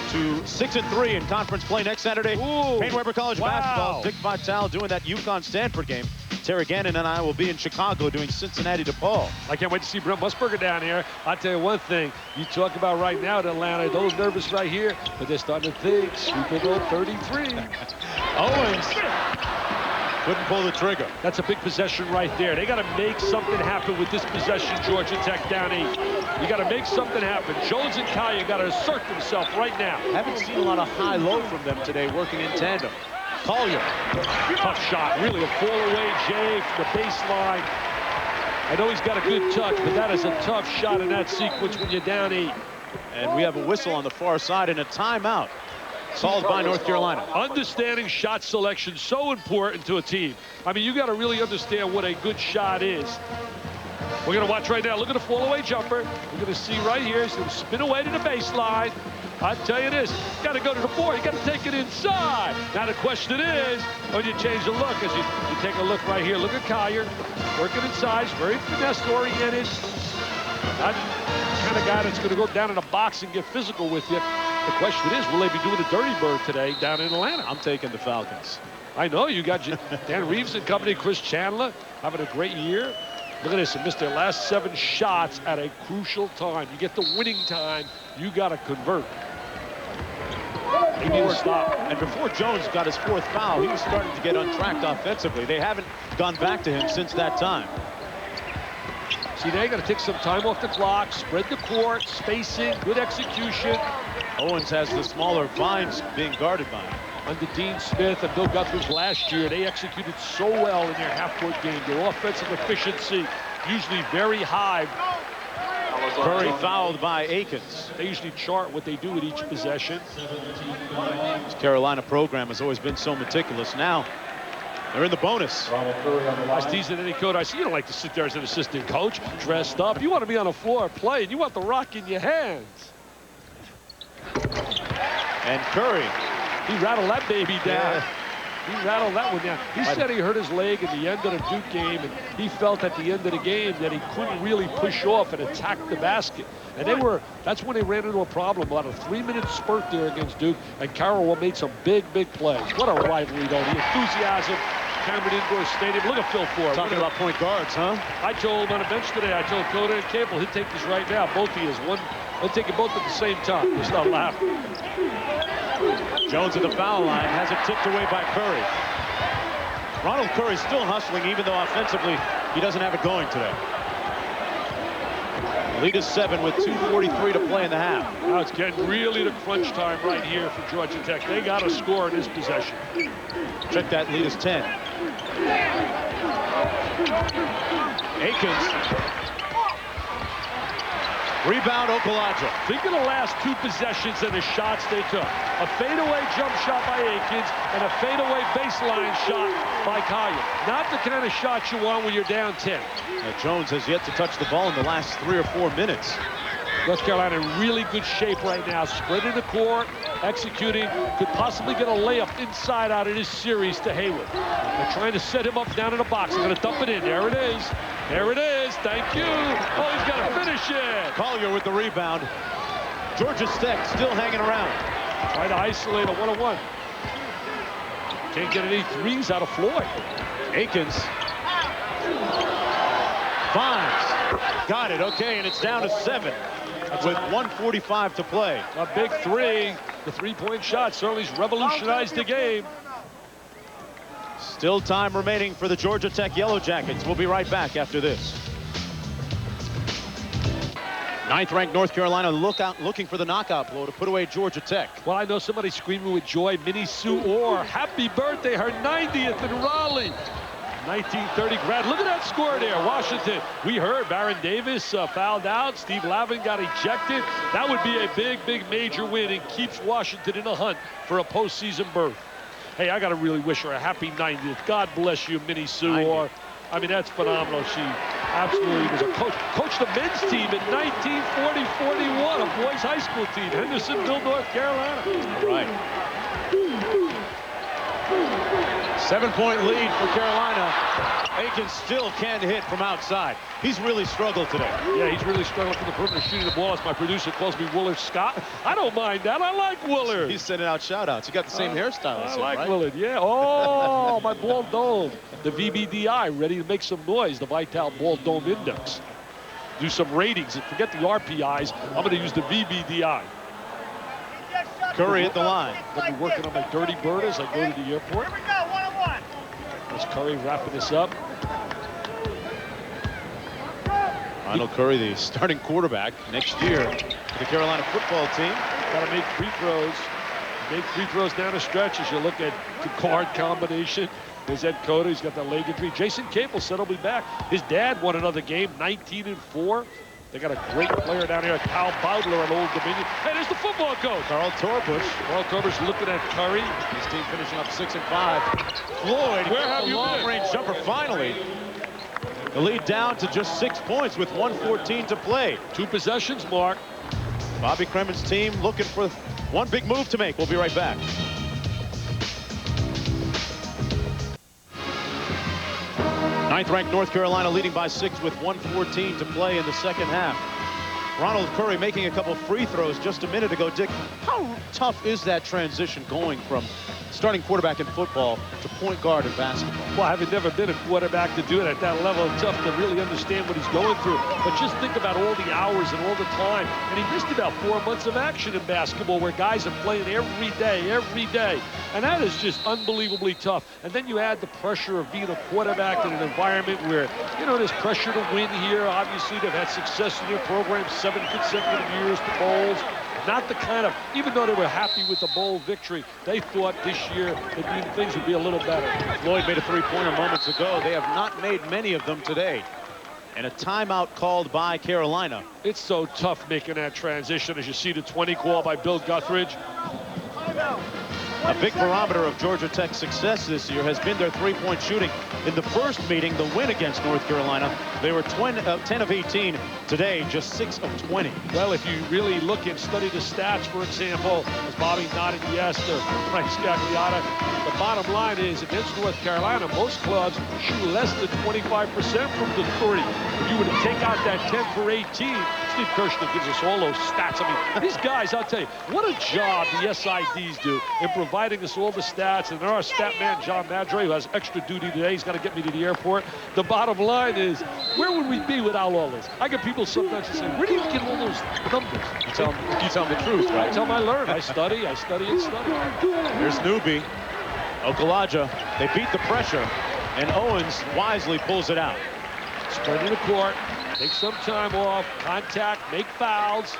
to 6-3 in conference play next Saturday. Payne Weber College basketball. Dick Vitale doing that UConn-Stanford game. Terry Gannon and I will be in Chicago doing Cincinnati DePaul. I can't wait to see Brent Musburger down here. I'll tell you one thing. You talk about right now at Atlanta, those nervous right here, but they're starting to think Super Bowl 33. Owens couldn't pull the trigger. That's a big possession right there. They got to make something happen with this possession, Georgia Tech down 8. You got to make something happen. Jones and Collier got to assert themselves right now. Haven't seen a lot of high-low from them today working in tandem. Collier. Tough shot, really a fall-away Jay from the baseline. I know he's got a good touch, but that is a tough shot in that sequence when you're down 8. And we have a whistle on the far side and a timeout called by North Carolina. Understanding shot selection, so important to a team. I mean, you got to really understand what a good shot is. We're going to watch right now. Look at the fall-away jumper. We're going to see right here. He's going to spin away to the baseline. I tell you this, you got to go to the board. You got to take it inside. Now the question is, when you change the look, as you take a look right here. Look at Collier working inside. He's very finesse-oriented. Not the kind of guy that's going to go down in a box and get physical with you. The question is, will they be doing a dirty bird today down in Atlanta? I'm taking the Falcons. I know you got Dan Reeves and company, Chris Chandler having a great year. Look at this, they missed their last 7 shots at a crucial time. You get the winning time, you got to convert. They need to stop. And before Jones got his 4th foul, he was starting to get untracked offensively. They haven't gone back to him since that time. See, they got to take some time off the clock, spread the court, spacing, good execution. Owens has the smaller Vines being guarded by him. Under Dean Smith and Bill Guthridge last year, they executed so well in their half-court game. Their offensive efficiency usually very high. Curry fouled by Akins. They usually chart what they do with each possession. This Carolina program has always been so meticulous. Now they're in the bonus. I was teasing Ed Cota. I said, you don't like to sit there as an assistant coach, dressed up. You want to be on the floor playing. You want the rock in your hands. And Curry. He rattled that baby down. Yeah. He rattled that one down. He said he hurt his leg at the end of the Duke game, and he felt at the end of the game that he couldn't really push off and attack the basket. And that's when they ran into a problem. About a 3-minute spurt there against Duke, and Carroll made some big plays. What a rivalry, though. The enthusiasm, Cameron Indoor Stadium. Look at Phil Ford. Talking about point guards, huh? I told him on the bench today, I told Cota and Capel, he'll take this right now. Both of you. They'll take it both at the same time. Just not laughing. Jones at the foul line, has it tipped away by Curry. Ronald Curry still hustling, even though offensively he doesn't have it going today. Lead is 7 with 2:43 to play in the half. Now it's getting really to crunch time right here for Georgia Tech. They got to score in this possession. Check that, lead is 10. Akins. Rebound, Okulaja. Think of the last 2 possessions and the shots they took. A fadeaway jump shot by Akins and a fadeaway baseline shot by Collier. Not the kind of shot you want when you're down 10. Jones has yet to touch the ball in the last 3 or 4 minutes. North Carolina in really good shape right now. Spreading the court, executing. Could possibly get a layup inside out of this series to Hayward. They're trying to set him up down in the box. They're going to dump it in. There it is. There it is. Thank you. Oh, he's got to finish it. Collier with the rebound. Georgia Tech still hanging around. Trying to isolate a 1-on-1. Can't get any threes out of Floyd. Akins finds. Got it. Okay, and it's down to 7 with 1:45 to play. A big 3. The 3-point shot certainly has revolutionized the game. Still time remaining for the Georgia Tech Yellow Jackets. We'll be right back after this. 9th-ranked North Carolina looking for the knockout blow to put away Georgia Tech. Well, I know somebody screaming with joy. Minnie Sue Orr, happy birthday, her 90th in Raleigh. 1930 grad. Look at that score there. Washington. We heard Baron Davis fouled out. Steve Lavin got ejected. That would be a big major win and keeps Washington in the hunt for a postseason berth. Hey, I got to really wish her a happy 90th. God bless you, Minnie Sue Orr. I mean, that's phenomenal. She absolutely was a coach. Coached the men's team in 1940-41, a boys high school team, Hendersonville, North Carolina. Right. 7-point lead for Carolina. Akins still can't hit from outside. He's really struggled today. Yeah, he's really struggling from the perimeter shooting the ball. As my producer calls me Willard Scott. I don't mind that. I like Willard. He's sending out shout-outs. You got the same hairstyle as him, I like right? Willard, yeah. Oh, my ball dome. The VBDI, ready to make some noise. The Vital Ball Dome Index. Do some ratings. And forget the RPIs. I'm going to use the VBDI. Curry at the line. I'll be working on my dirty bird as I go to the airport. Here we go, 1-on-1. There's Curry wrapping this up. Ronald Curry, the starting quarterback next year for the Carolina football team. Got to make free throws. Make free throws down the stretch as you look at the guard combination. There's Ed Cota. He's got the leg injury. Jason Cable said he'll be back. His dad won another game, 19-4. They got a great player down here, Kyle Bowdler at Old Dominion. Hey, there's the football coach. Carl Torbush. Carl Torbush looking at Curry. His team finishing up 6-5. Floyd, where have you been? Long-range jumper finally. The lead down to just 6 points with 1:14 to play. 2 possessions, Mark. Bobby Kremen's team looking for one big move to make. We'll be right back. Ninth-ranked North Carolina leading by 6 with 1:14 to play in the second half. Ronald Curry making a couple free throws just a minute ago. Dick, how tough is that transition going from starting quarterback in football to point guard in basketball? Well, having never been a quarterback to do it at that level, it's tough to really understand what he's going through. But just think about all the hours and all the time. And he missed about 4 months of action in basketball where guys are playing every day. And that is just unbelievably tough. And then you add the pressure of being a quarterback in an environment where, you know, there's pressure to win here. Obviously, they've had success in their program, 7 consecutive years to bowls. Not the kind of, even though they were happy with the bowl victory, they thought this year that things would be a little better. Floyd made a three-pointer moments ago. They have not made many of them today. And a timeout called by Carolina. It's so tough making that transition as you see the 20 call by Bill Guthridge. A big barometer of Georgia Tech's success this year has been their three-point shooting. In the first meeting, the win against North Carolina, they were 10 of 18. Today, just 6 of 20. Well, if you really look and study the stats, for example, as Bobby nodded yes to Frank Scagliotta, the bottom line is against North Carolina, most clubs shoot less than 25% from the three. If you were to take out that 10 for 18, Steve Kirshner gives us all those stats. I mean, these guys, I'll tell you, what a job the SIDs do in providing us all the stats. And there our stat man, John Madre, who has extra duty today. He's got to get me to the airport. The bottom line is, where would we be without all this? I get people sometimes to say, where do you get all those numbers? You tell them the truth, right? I tell them I learn. I study, and study. There's newbie. Okulaja. They beat the pressure, and Owens wisely pulls it out. Spreading the court. Take some time off, contact, make fouls.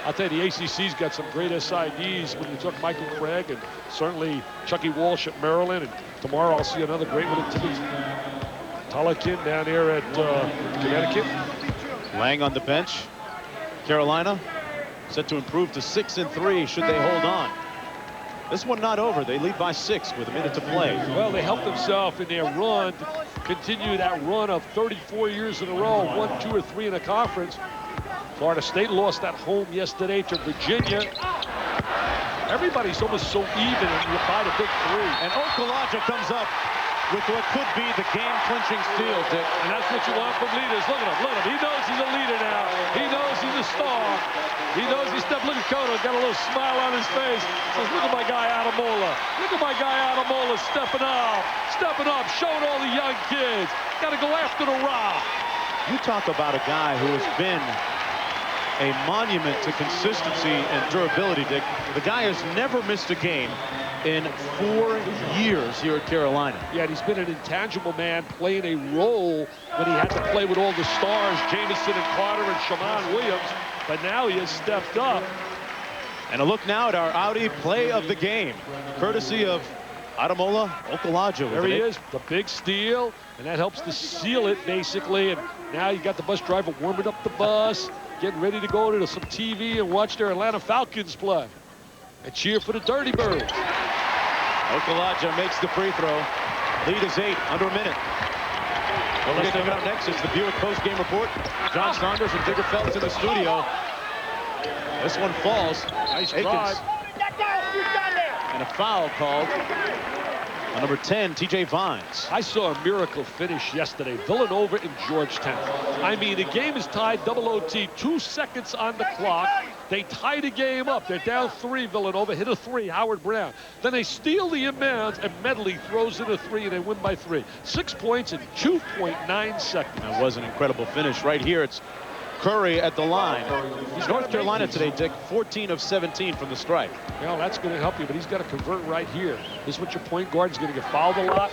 I'll tell you, the ACC's got some great SIDs when you took Michael Craig and certainly Chucky Walsh at Maryland. And tomorrow I'll see another great one at Timmons. Tolakin down here at Connecticut. Lang on the bench. Carolina set to improve to 6-3 should they hold on. This one not over. They lead by 6 with a minute to play. Well, they helped themselves in their run to continue that run of 34 years in a row, 1, 2, or 3 in a conference. Florida State lost at home yesterday to Virginia. Everybody's almost so even, and you find a big 3. And Okulaja comes up with what could be the game-clinching steal, Dick. And that's what you want from leaders. Look at him, look at him. He knows he's a leader now. He knows he's a star. He knows he's stepped. Look at Cota, got a little smile on his face. Says, look at my guy Ademola. Look at my guy Ademola stepping up, showing all the young kids. Got to go after the rock. You talk about a guy who has been a monument to consistency and durability, Dick. The guy has never missed a game in 4 years here at Carolina. Yeah, and he's been an intangible man, playing a role when he had to play with all the stars, Jamison and Carter and Shammond Williams. But now he has stepped up. And a look now at our Audi play of the game, courtesy of Ademola Okulaja. There he is, the big steal, and that helps to seal it, basically. And now you got the bus driver warming up the bus, getting ready to go to some TV and watch their Atlanta Falcons play. And cheer for the Dirty Birds. Okulaja makes the free throw. Lead is 8, under a minute. Well, let's take it up next. It's the Buick post-game report. John Saunders and Digger Phelps in the studio. This one falls. Nice Akins. drive. And a foul called on number 10, TJ Vines. I saw a miracle finish yesterday. Villanova in Georgetown. I mean, the game is tied, double OT, 2 seconds on the clock. They tie the game up. They're down 3, Villanova. Hit a 3, Howard Brown. Then they steal the inbounds, and Medley throws in a 3, and they win by 3. 6 points in 2.9 seconds. That was an incredible finish. Right here, it's Curry at the line. He's North Carolina today, Dick, 14 of 17 from the stripe. Well, that's going to help you, but he's got to convert right here. This is what your point guard is going to get fouled a lot.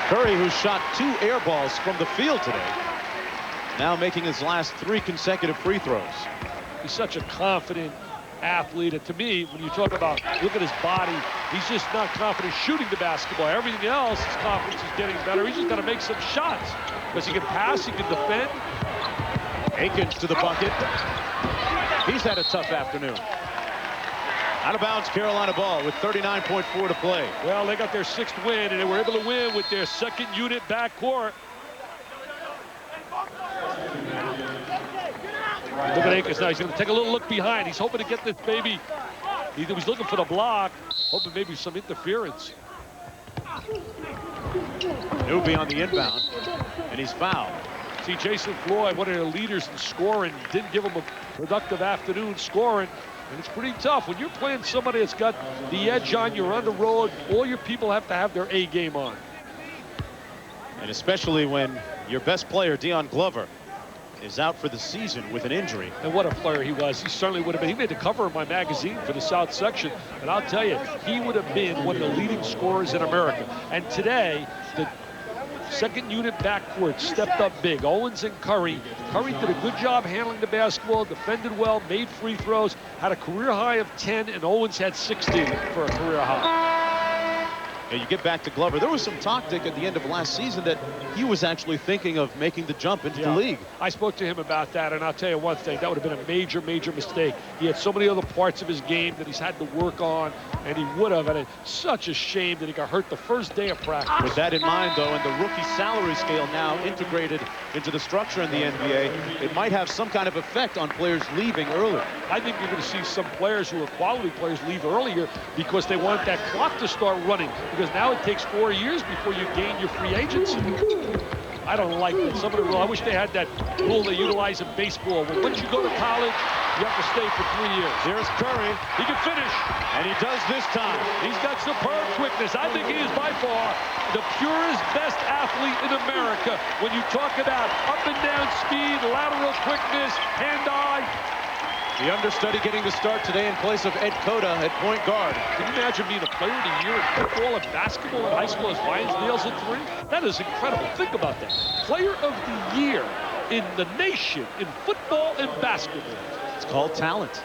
Curry, who shot 2 air balls from the field today, now making his last 3 consecutive free throws. He's such a confident athlete. And to me, when you talk about, look at his body, he's just not confident shooting the basketball. Everything else, his confidence is getting better. He's just got to make some shots because he can pass, he can defend. Akins to the bucket. He's had a tough afternoon. Out of bounds, Carolina ball with 39.4 to play. Well, they got their 6th win, and they were able to win with their 2nd unit backcourt. Look at Akins now. He's going to take a little look behind. He's hoping to get this baby. He was looking for the block, hoping maybe some interference. Newby on the inbound, and he's fouled. See, Jason Floyd, one of their leaders in scoring, didn't give him a productive afternoon scoring. And it's pretty tough. When you're playing somebody that's got the edge on, you're on the road, all your people have to have their A game on. And especially when your best player, Deion Glover, is out for the season with an injury. And what a player he was. He certainly would have been. He made the cover of my magazine for the South section. And I'll tell you, he would have been one of the leading scorers in America. And today, the 2nd unit backcourt stepped up big. Owens and Curry. Curry did a good job handling the basketball, defended well, made free throws, had a career high of 10, and Owens had 16 for a career high. And you get back to Glover. There was some talk, Dick, at the end of last season that he was actually thinking of making the jump into the league. I spoke to him about that, and I'll tell you one thing. That would have been a major, major mistake. He had so many other parts of his game that he's had to work on, and he would have. And it's such a shame that he got hurt the first day of practice. With that in mind, though, and the rookie salary scale now integrated into the structure in the NBA, it might have some kind of effect on players leaving early. I think you're going to see some players who are quality players leave earlier because they want that clock to start running. Because now it takes 4 years before you gain your free agency. I don't like that. Some of the rule, I wish they had that rule they utilize in baseball. But once you go to college, you have to stay for 3 years. Here's Curry. He can finish. And he does this time. He's got superb quickness. I think he is by far the purest, best athlete in America. When you talk about up and down speed, lateral quickness, hand-eye. The understudy getting the start today in place of Ed Cota at point guard. Can you imagine being a player of the year in football and basketball in high school as Lyons nails at 3? That is incredible. Think about that. Player of the year in the nation in football and basketball. It's called talent.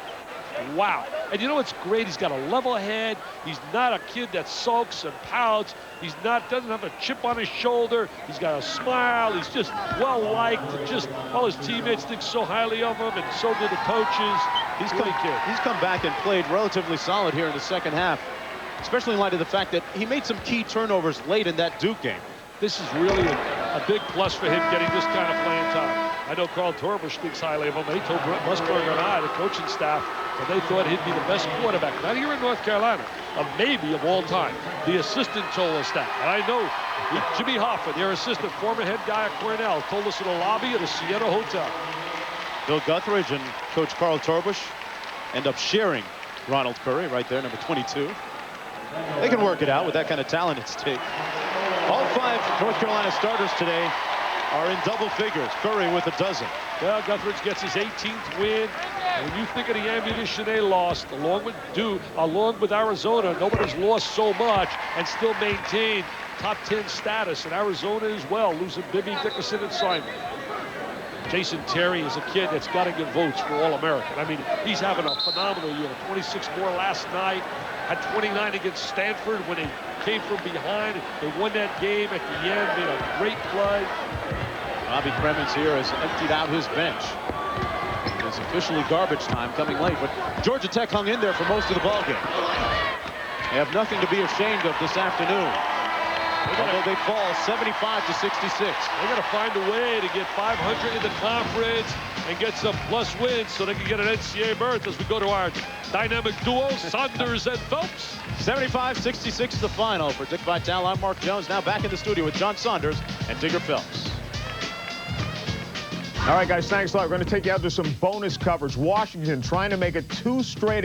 wow. And you know what's great? He's got a level head. He's not a kid that sulks and pouts. Doesn't have a chip on his shoulder. He's got a smile. He's just well-liked. Just all his teammates think so highly of him, and so do the coaches. He's come back and played relatively solid here in the second half, especially in light of the fact that he made some key turnovers late in that Duke game. This is really a big plus for him getting this kind of playing time. I know Carl Torbush thinks highly of him. They told Brett Musburger and I, the coaching staff, that they thought he'd be the best quarterback, not here in North Carolina, maybe of all time. The assistant told us that. And I know Jimmy Hoffa, their assistant, former head guy at Cornell, told us in the lobby of the Sienna Hotel. Bill Guthridge and Coach Carl Torbush end up sharing Ronald Curry right there, number 22. They can work it out with that kind of talent at stake. All 5 North Carolina starters today are in double figures. Curry with a dozen. Well, Guthridge gets his 18th win. And when you think of the ammunition they lost, along with Arizona, nobody's lost so much and still maintained top 10 status. And Arizona as well, losing Bibby, Dickerson, and Simon. Jason Terry is a kid that's got to get votes for All-American. I mean, he's having a phenomenal year. 26 more last night. Had 29 against Stanford when they came from behind. They won that game at the end, made a great play. Bobby Cremens here has emptied out his bench. It's officially garbage time coming late, but Georgia Tech hung in there for most of the ballgame. They have nothing to be ashamed of this afternoon. Although they fall 75-66. They got to find a way to get 500 in the conference and get some plus wins so they can get an NCAA berth as we go to our dynamic duo, Saunders and Phelps. 75-66 the final. For Dick Vitale, I'm Mark Jones. Now back in the studio with John Saunders and Digger Phelps. All right, guys, thanks a lot. We're going to take you out to some bonus coverage. Washington trying to make it 2 straight